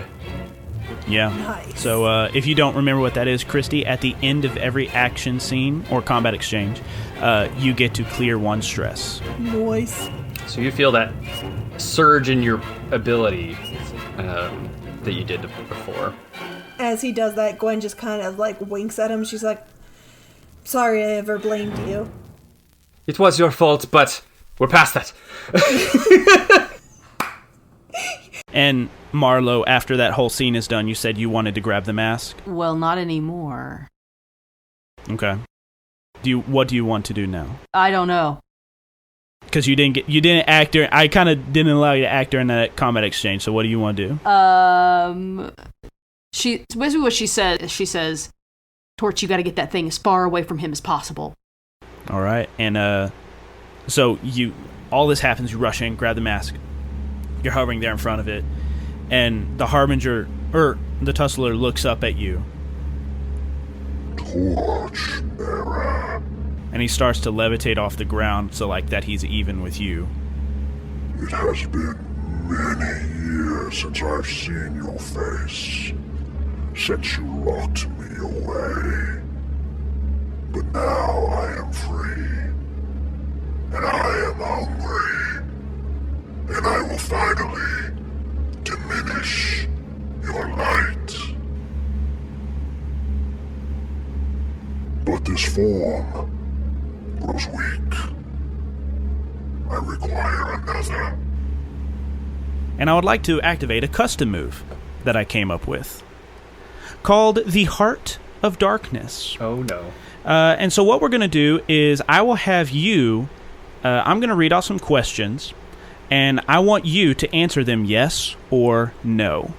Yeah. Nice. So if you don't remember what that is, Kristie, at the end of every action scene or combat exchange, you get to clear 1 stress. Nice. So you feel that surge in your ability that you did before. As he does that, Gwen just kind of like winks at him. She's like, sorry I ever blamed you. It was your fault, but we're past that. And Marlo, after that whole scene is done, you said you wanted to grab the mask? Well, not anymore. Okay. What do you want to do now? I don't know. Because you didn't act during, I kind of didn't allow you to act during that combat exchange, so what do you want to do? Basically what she says, Torch, you gotta get that thing as far away from him as possible. Alright, and so all this happens, you rush in, grab the mask, you're hovering there in front of it, and the Harbinger, or the Tussler, looks up at you. Torchbearer. And he starts to levitate off the ground so like that he's even with you. It has been many years since I've seen your face, since you locked me away. But now I am free, and I am hungry, and I will finally diminish your light. But this form grows weak. I require another. And I would like to activate a custom move that I came up with called the Heart of Darkness. Oh no. And so what we're going to do is I will have you, I'm going to read off some questions, and I want you to answer them yes or no.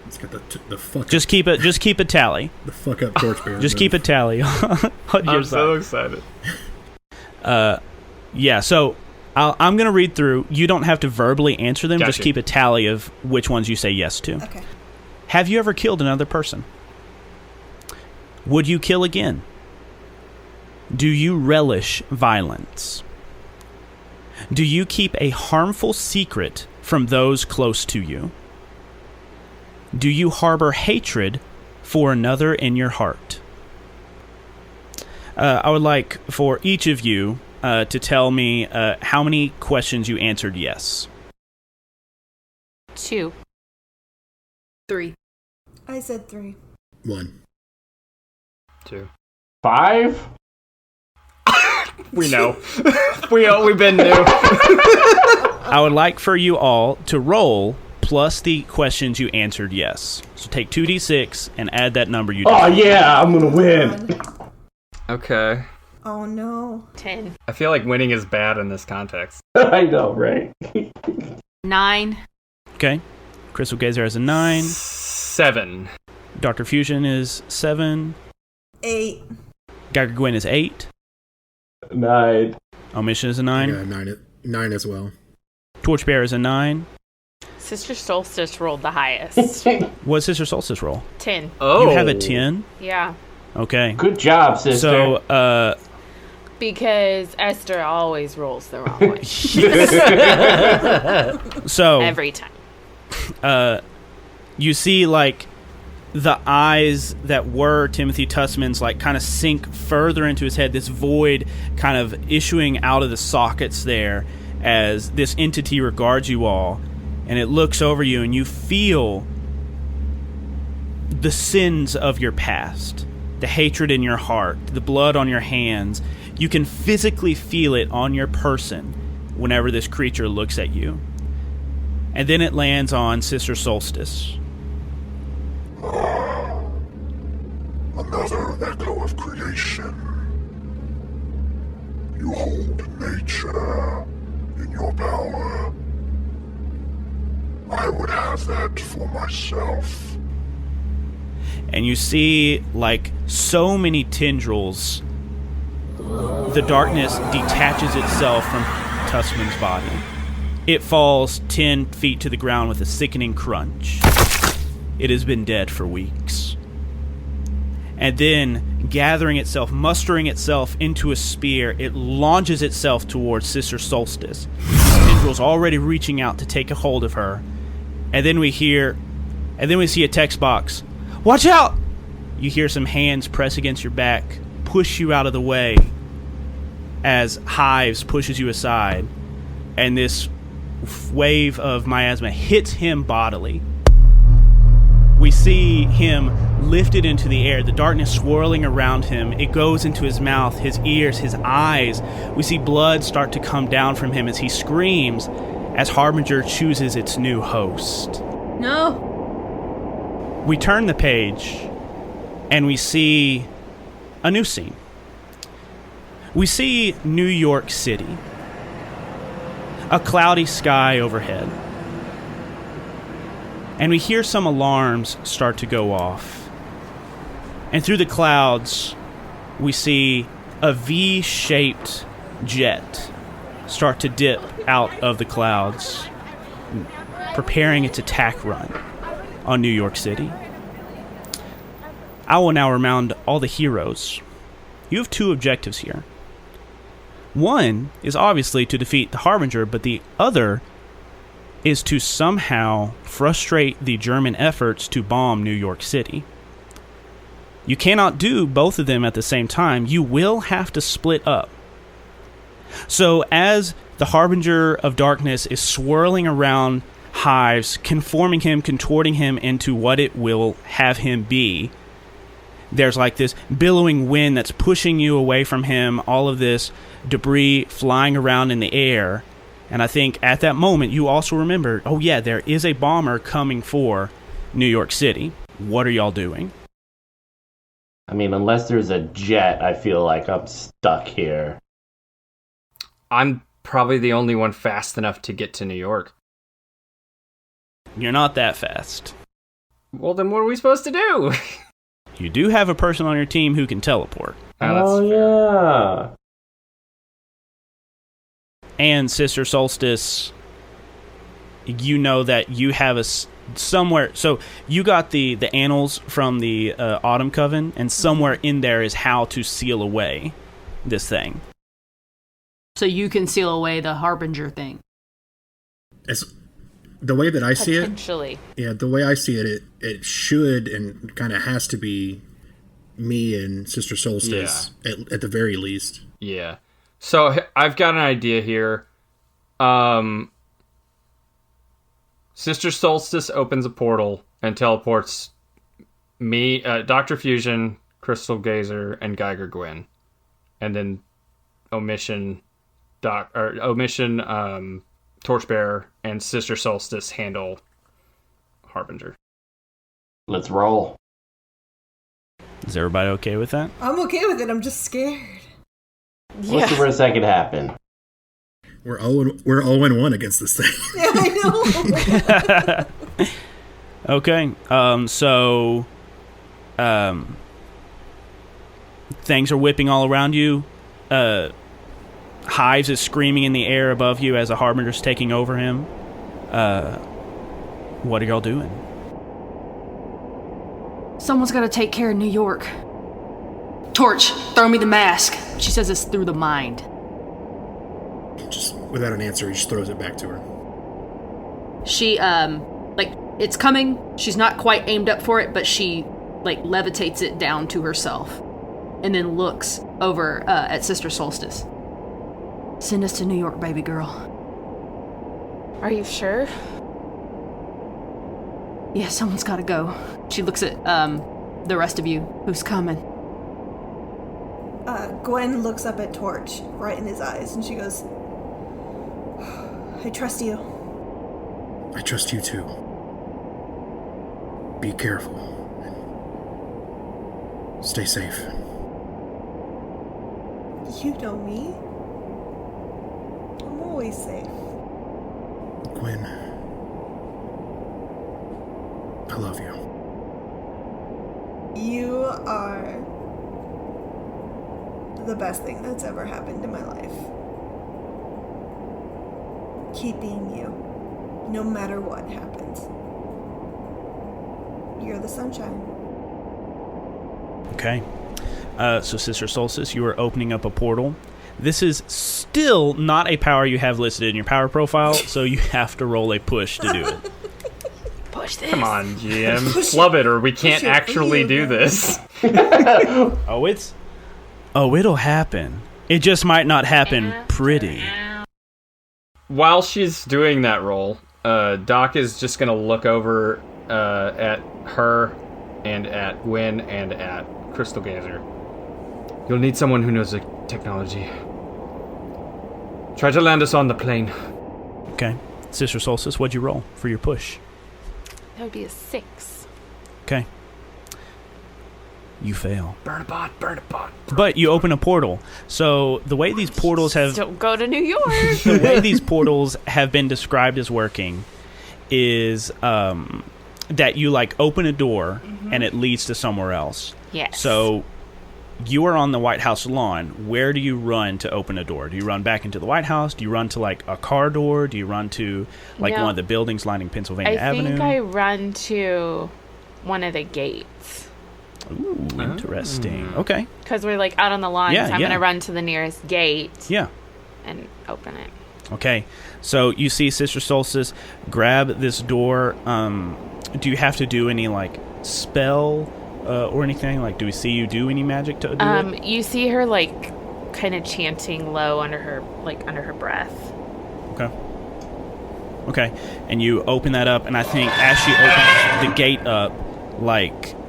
Let's get the fuck just keep it. Just keep a tally. The fuck up, Torchbearer. Just keep a tally on your I'm side. so excited. Yeah. So I'm gonna read through. You don't have to verbally answer them. Gotcha. Just keep a tally of which ones you say yes to. Okay. Have you ever killed another person? Would you kill again? Do you relish violence? Do you keep a harmful secret from those close to you? Do you harbor hatred for another in your heart? I would like for each of you to tell me how many questions you answered yes. 2. 3. I said 3. 1. 2. 5? We know. We've been new. I would like for you all to roll plus the questions you answered yes. So take 2d6 and add that number you did. Oh, yeah, I'm going to win. Okay. Oh no. 10. I feel like winning is bad in this context. I know, right? 9. Okay. Crystal Gazer has a 9. 7. Dr. Fusion is 7. 8. Geiger Gwen is 8. 9. Omission is a 9. Yeah, 9 as well. Torchbearer is a 9. Sister Solstice rolled the highest. What does Sister Solstice roll? 10. Oh. You have a 10? Yeah. Okay. Good job, sister. So, Because Esther always rolls the wrong way. so Every time. you see, like, the eyes that were Timothy Tussman's, like, kind of sink further into his head, this void kind of issuing out of the sockets there as this entity regards you all, and it looks over you, and you feel the sins of your past, the hatred in your heart, the blood on your hands. You can physically feel it on your person whenever this creature looks at you. And then it lands on Sister Solstice. Another echo of creation. You hold nature in your power. I would have that for myself. And you see, like, so many tendrils, the darkness detaches itself from Tussman's body. It falls 10 feet to the ground with a sickening crunch. It has been dead for weeks. And then, gathering itself, mustering itself into a spear, it launches itself towards Sister Solstice. Tendrils already reaching out to take a hold of her. And then we see a text box. Watch out! You hear some hands press against your back, push you out of the way as Hives pushes you aside. And this wave of miasma hits him bodily. We see him lifted into the air, the darkness swirling around him. It goes into his mouth, his ears, his eyes. We see blood start to come down from him as he screams as Harbinger chooses its new host. No. We turn the page and we see a new scene. We see New York City. A cloudy sky overhead. And we hear some alarms start to go off. And through the clouds, we see a V-shaped jet start to dip out of the clouds, preparing its attack run on New York City. I will now remind all the heroes. You have 2 objectives here. One is obviously to defeat the Harbinger, but the other is to somehow frustrate the German efforts to bomb New York City. You cannot do both of them at the same time. You will have to split up. So as the Harbinger of Darkness is swirling around Hives, conforming him, contorting him into what it will have him be, there's like this billowing wind that's pushing you away from him, all of this debris flying around in the air. And I think at that moment you also remember, oh yeah, there is a bomber coming for New York City. What are y'all doing? I mean, unless there's a jet, I feel like I'm stuck here. I'm probably the only one fast enough to get to New York. You're not that fast. Well, then what are we supposed to do? You do have a person on your team who can teleport. Oh, yeah. And Sister Solstice, you know that you have somewhere. So you got the annals from the Autumn Coven, and somewhere in there is how to seal away this thing. So you can seal away the Harbinger thing. As the way that I see it, Potentially. yeah, the way I see it, it should and kind of has to be me and Sister Solstice at the very least. Yeah. So I've got an idea here. Sister Solstice opens a portal and teleports me, Dr. Fusion, Crystal Gazer, and Geiger Gwen, and then Omission, Torchbearer and Sister Solstice handle Harbinger. Let's roll. Is everybody okay with that? I'm okay with it. I'm just scared. Let's see where a second happen. We're 0-1 against this thing. Yeah, I know. Okay. So things are whipping all around you. Hives is screaming in the air above you as a Harbinger's taking over him. What are y'all doing? Someone's got to take care of New York. Torch, throw me the mask. She says it's through the mind. Just without an answer, he just throws it back to her. She, it's coming. She's not quite aimed up for it, but she, levitates it down to herself. And then looks over at Sister Solstice. Send us to New York, baby girl. Are you sure? Yeah, someone's got to go. She looks at the rest of you. Who's coming? Gwen looks up at Torch, right in his eyes, and she goes, I trust you. I trust you too. Be careful. Stay safe. You know me. I'm always safe. Gwen, I love you. You are the best thing that's ever happened in my life. Keeping you, no matter what happens. You're the sunshine. Okay. So Sister Solstice, you are opening up a portal. This is still not a power you have listed in your power profile, so you have to roll a push to do it. Push this. Come on, GM. Love it, or we can't actually do this. It'll happen. It just might not happen pretty. While she's doing that roll, Doc is just going to look over at her and at Gwen and at Crystal Geiger. You'll need someone who knows the technology. Try to land us on the plane. Okay. Sister Solstice, what'd you roll for your push? That would be a 6. Okay. You fail. Burn a bot. But you open a portal. So the way these portals have... Don't go to New York. The way these portals have been described as working is that you, open a door and it leads to somewhere else. Yes. So you are on the White House lawn. Where do you run to open a door? Do you run back into the White House? Do you run to, a car door? Do you run to, one of the buildings lining Pennsylvania Avenue? I think I run to one of the gates. Ooh, interesting. Okay. Because we're, out on the lawn, so I'm going to run to the nearest gate. Yeah. And open it. Okay. So you see Sister Solstice grab this door. Do you have to do any, spell or anything? Do we see you do any magic to do it? You see her, kind of chanting low under her breath. Okay. And you open that up, and I think as she opens the gate up,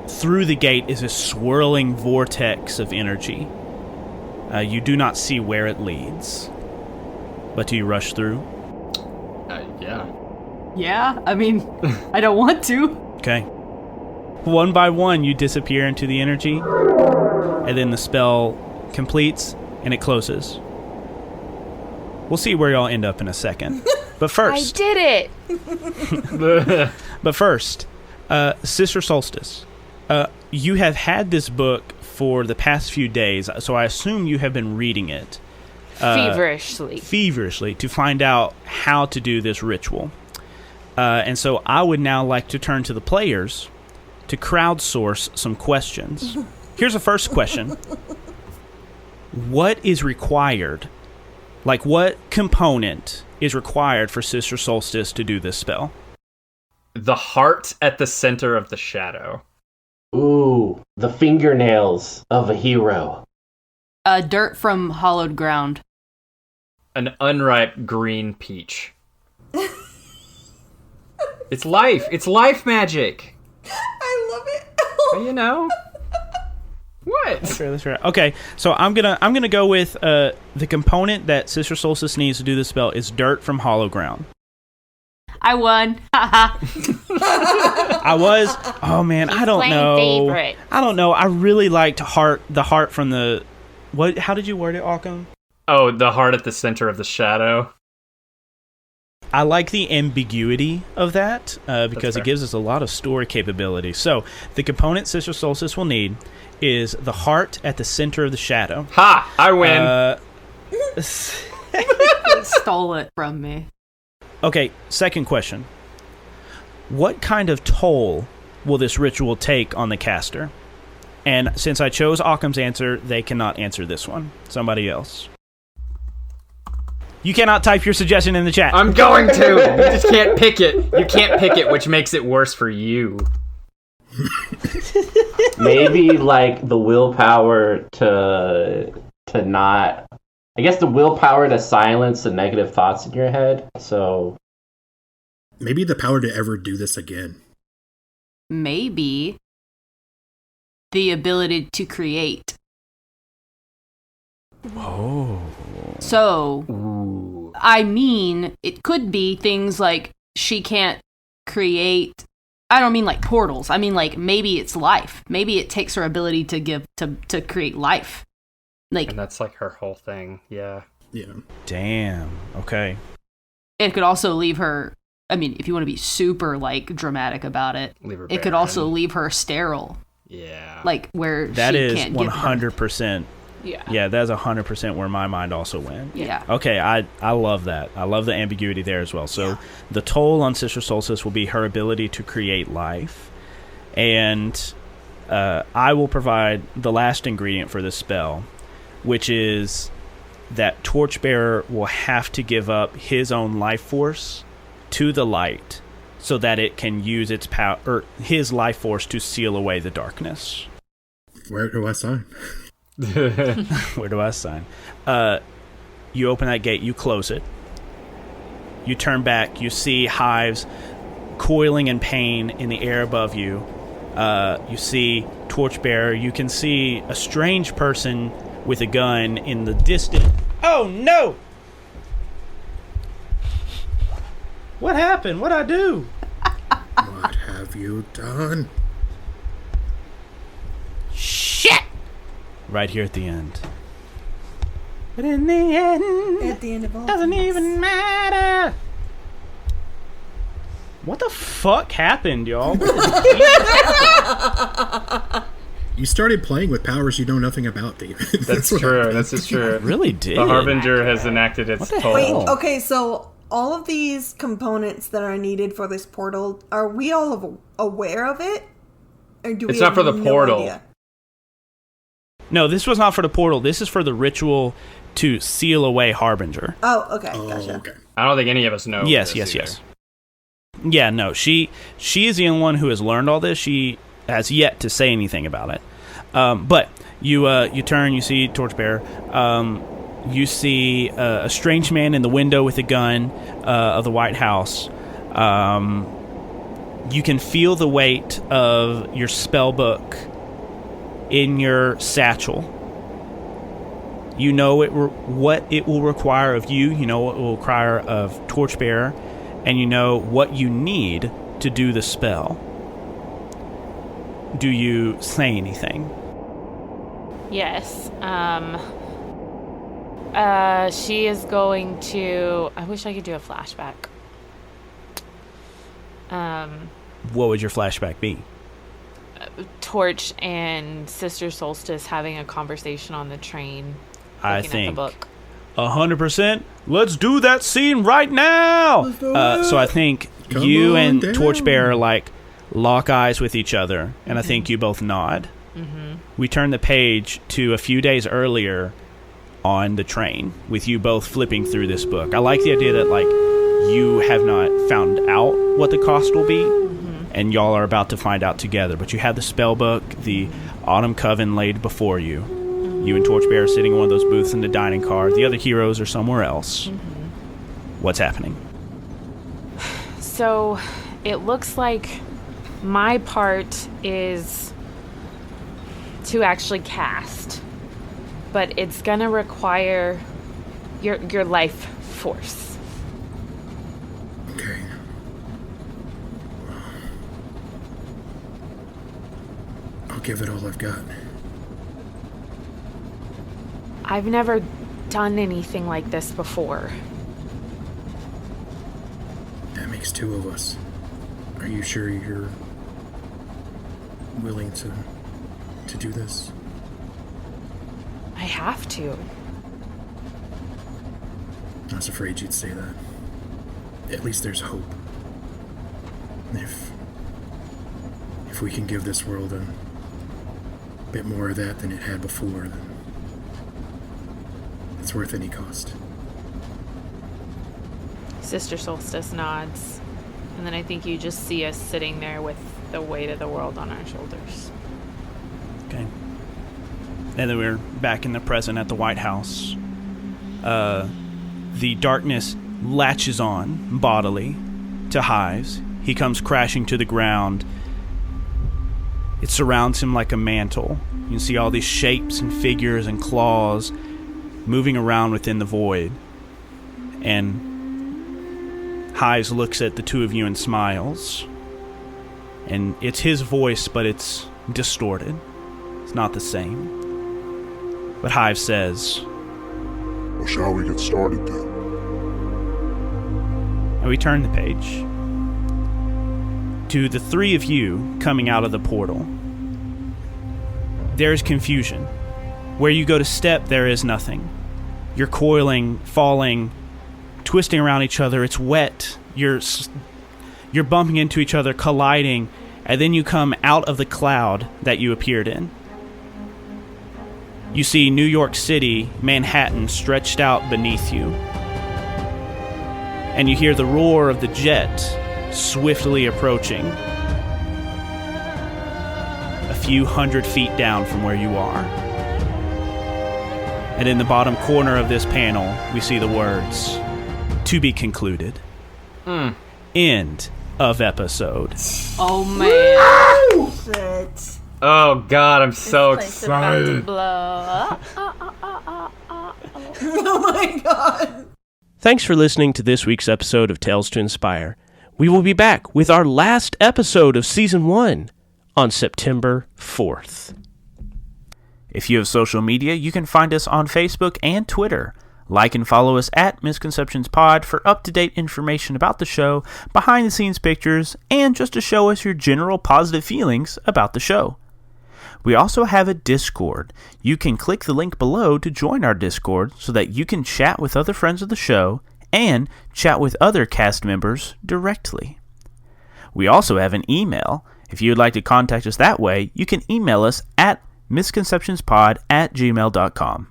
through the gate is a swirling vortex of energy. You do not see where it leads. But do you rush through? Yeah. Yeah, I mean, I don't want to. Okay. One by one, you disappear into the energy, and then the spell completes, and it closes. We'll see where y'all end up in a second. But first... I did it! But first, Sister Solstice, you have had this book for the past few days, so I assume you have been reading it. Feverishly to find out how to do this ritual. And so I would now like to turn to the players to crowdsource some questions. Here's the first question. What is required? What component is required for Sister Solstice to do this spell? The heart at the center of the shadow. Ooh, the fingernails of a hero. Dirt from hollowed ground. An unripe green peach. It's life. It's life magic. I love it. You know? What? right. That's right. Okay, so I'm gonna go with the component that Sister Solstice needs to do this spell is dirt from hollow ground. I won. I was. Oh man, I don't know. Favorite. I don't know. I really liked the heart from the. What? How did you word it, Occam? Oh, the heart at the center of the shadow. I like the ambiguity of that because it fair. gives us a lot of story capability. So the component Sister Solstice will need is the heart at the center of the shadow. Ha! I win. Stole it from me. Okay, second question. What kind of toll will this ritual take on the caster? And since I chose Occam's answer, they cannot answer this one. Somebody else. You cannot type your suggestion in the chat. I'm going to. You just can't pick it. You can't pick it, which makes it worse for you. Maybe like the willpower to not. I guess the willpower to silence the negative thoughts in your head. So maybe the power to ever do this again. Maybe the ability to create. Oh. So, I mean, it could be things like she can't create. I don't mean like portals. I mean like maybe it's life. Maybe it takes her ability to create life. Like, And that's like her whole thing. Yeah. Yeah. Damn. Okay. it could also leave her. I mean, if you want to be super like dramatic about it, Leave her it could barren. also leave her sterile. Yeah. Like where That she is can't give birth. 100%. Yeah. Yeah, that's 100% where my mind also went. Yeah. Okay, I love that. I love the ambiguity there as well. So the toll on Sister Solstice will be her ability to create life. And I will provide the last ingredient for this spell, which is that Torchbearer will have to give up his own life force to the light so that it can use its power, or his life force, to seal away the darkness. Where do I sign? Where do I sign? You open that gate, you close it. You turn back, you see hives coiling in pain in the air above you. You see Torchbearer. You can see a strange person with a gun in the distance. Oh no! What happened? What'd I do? What have you done? Shit! Right here at the end. But in the end, At the end of all doesn't things. even matter. What the fuck happened, y'all? You started playing with powers you know nothing about, David. That's what true. happened. This is true. Really did. The Harbinger has enacted its the toll. Wait, hell? okay, so all of these components that are needed for this portal, are we all aware of it? Or do we It's not for the have portal. idea? No, this was not for the portal. This is for the ritual to seal away Harbinger. Oh, okay, Oh, gotcha. okay. I don't think any of us know. Yes, this yes, either. yes. Yeah, no, she is the only one who has learned all this. She has yet to say anything about it. But you turn, you see Torchbearer. You see a strange man in the window with a gun of the White House. You can feel the weight of your spell book in your satchel. You know what it will require of you. You know what it will require of Torchbearer. And you know what you need to do the spell. Do you say anything? Yes. She is going to. I wish I could do a flashback. What would your flashback be? Torch and Sister Solstice having a conversation on the train. I looking think at the book. 100%. Let's do that scene right now. So I think Come you on and down. Torchbearer like lock eyes with each other, and I think you both nod. We turn the page to a few days earlier on the train with you both flipping through this book. I like the idea that like you have not found out what the cost will be, and y'all are about to find out together. But you have the spell book, the Autumn Coven laid before you. You and Torchbearer sitting in one of those booths in the dining car. The other heroes are somewhere else. What's happening? So it looks like my part is to actually cast, but it's gonna require your life force. Okay. I'll give it all I've got. I've never done anything like this before. That makes two of us. Are you sure you're willing to do this? I have to. I was afraid you'd say that. At least there's hope. If we can give this world a bit more of that than it had before, then it's worth any cost. Sister Solstice nods, and then I think you just see us sitting there with the weight of the world on our shoulders. Okay. And then we're back in the present at the White House. The darkness latches on bodily to Hives. He comes crashing to the ground. It surrounds him like a mantle. You can see all these shapes and figures and claws moving around within the void. And Hives looks at the two of you and smiles. And it's his voice, but it's distorted. It's not the same. But Hives says, Well, shall we get started then? and we turn the page to the three of you coming out of the portal. There is confusion. Where you go to step, there is nothing. You're coiling, falling, twisting around each other. It's wet. You're bumping into each other, colliding, and then you come out of the cloud that you appeared in. You see New York City, Manhattan, stretched out beneath you. And you hear the roar of the jet swiftly approaching a few 100 feet down from where you are. And in the bottom corner of this panel, we see the words, "To be concluded." End of episode. Oh, man. Shit. Oh god, I'm so Place about to excited. blow. Oh my god. Thanks for listening to this week's episode of Tales to Inspire. We will be back with our last episode of Season 1 on September 4th. If you have social media, you can find us on Facebook and Twitter. Like and follow us at Misconceptions Pod for up-to-date information about the show, behind-the-scenes pictures, and just to show us your general positive feelings about the show. We also have a Discord. You can click the link below to join our Discord so that you can chat with other friends of the show and chat with other cast members directly. We also have an email. If you would like to contact us that way, you can email us at misconceptionspod@gmail.com.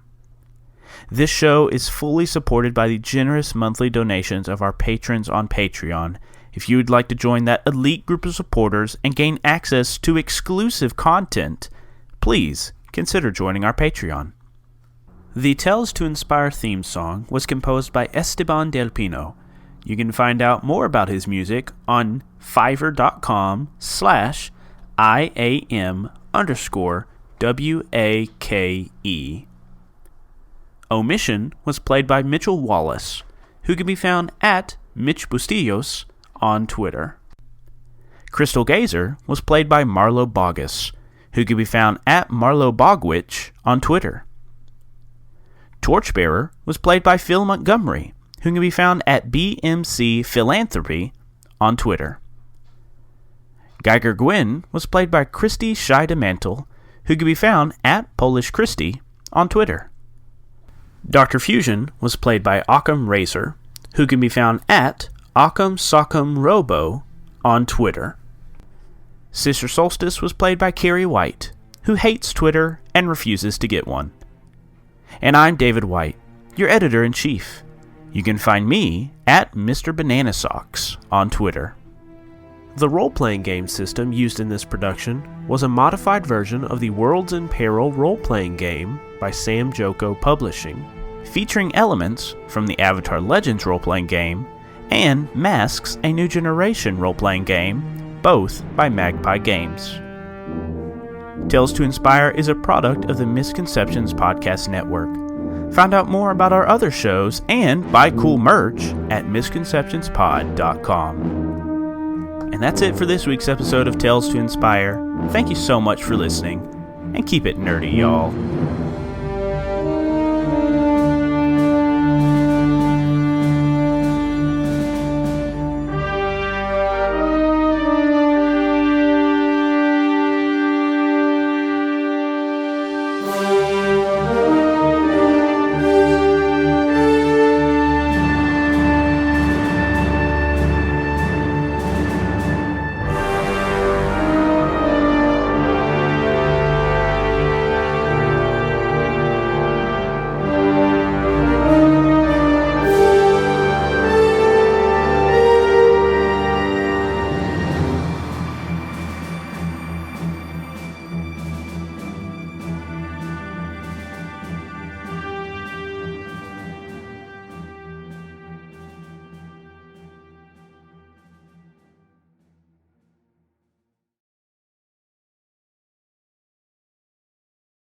This show is fully supported by the generous monthly donations of our patrons on Patreon. If you would like to join that elite group of supporters and gain access to exclusive content, please consider joining our Patreon. The Tales to Inspire theme song was composed by Esteban Del Pino. You can find out more about his music on fiverr.com/IAM_WAKE. Omission was played by Mitchell Wallace, who can be found at Mitch Bustillos on Twitter. Crystal Geiger was played by Marlo Bogus, who can be found at Marlo Bogwitch on Twitter. Torchbearer was played by Phil Montgomery, who can be found at BMC Philanthropy on Twitter. Geiger Gwen was played by Kristie Scheidemantel, who can be found at Polish Kristie on Twitter. Dr. Fusion was played by Occam Razor, who can be found at Occam Soccam Robo on Twitter. Sister Solstice was played by Kari White, who hates Twitter and refuses to get one. And I'm David White, your editor-in-chief. You can find me at Mr. Banana Socks on Twitter. The role-playing game system used in this production was a modified version of the Worlds in Peril role-playing game by Sam Joko Publishing, featuring elements from the Avatar Legends role-playing game and Masks: A New Generation role-playing game, both by Magpie Games. Tales to Inspire is a product of the Misconceptions Podcast Network. Find out more about our other shows and buy cool merch at misconceptionspod.com. And that's it for this week's episode of Tales to Inspire. Thank you so much for listening, and keep it nerdy, y'all.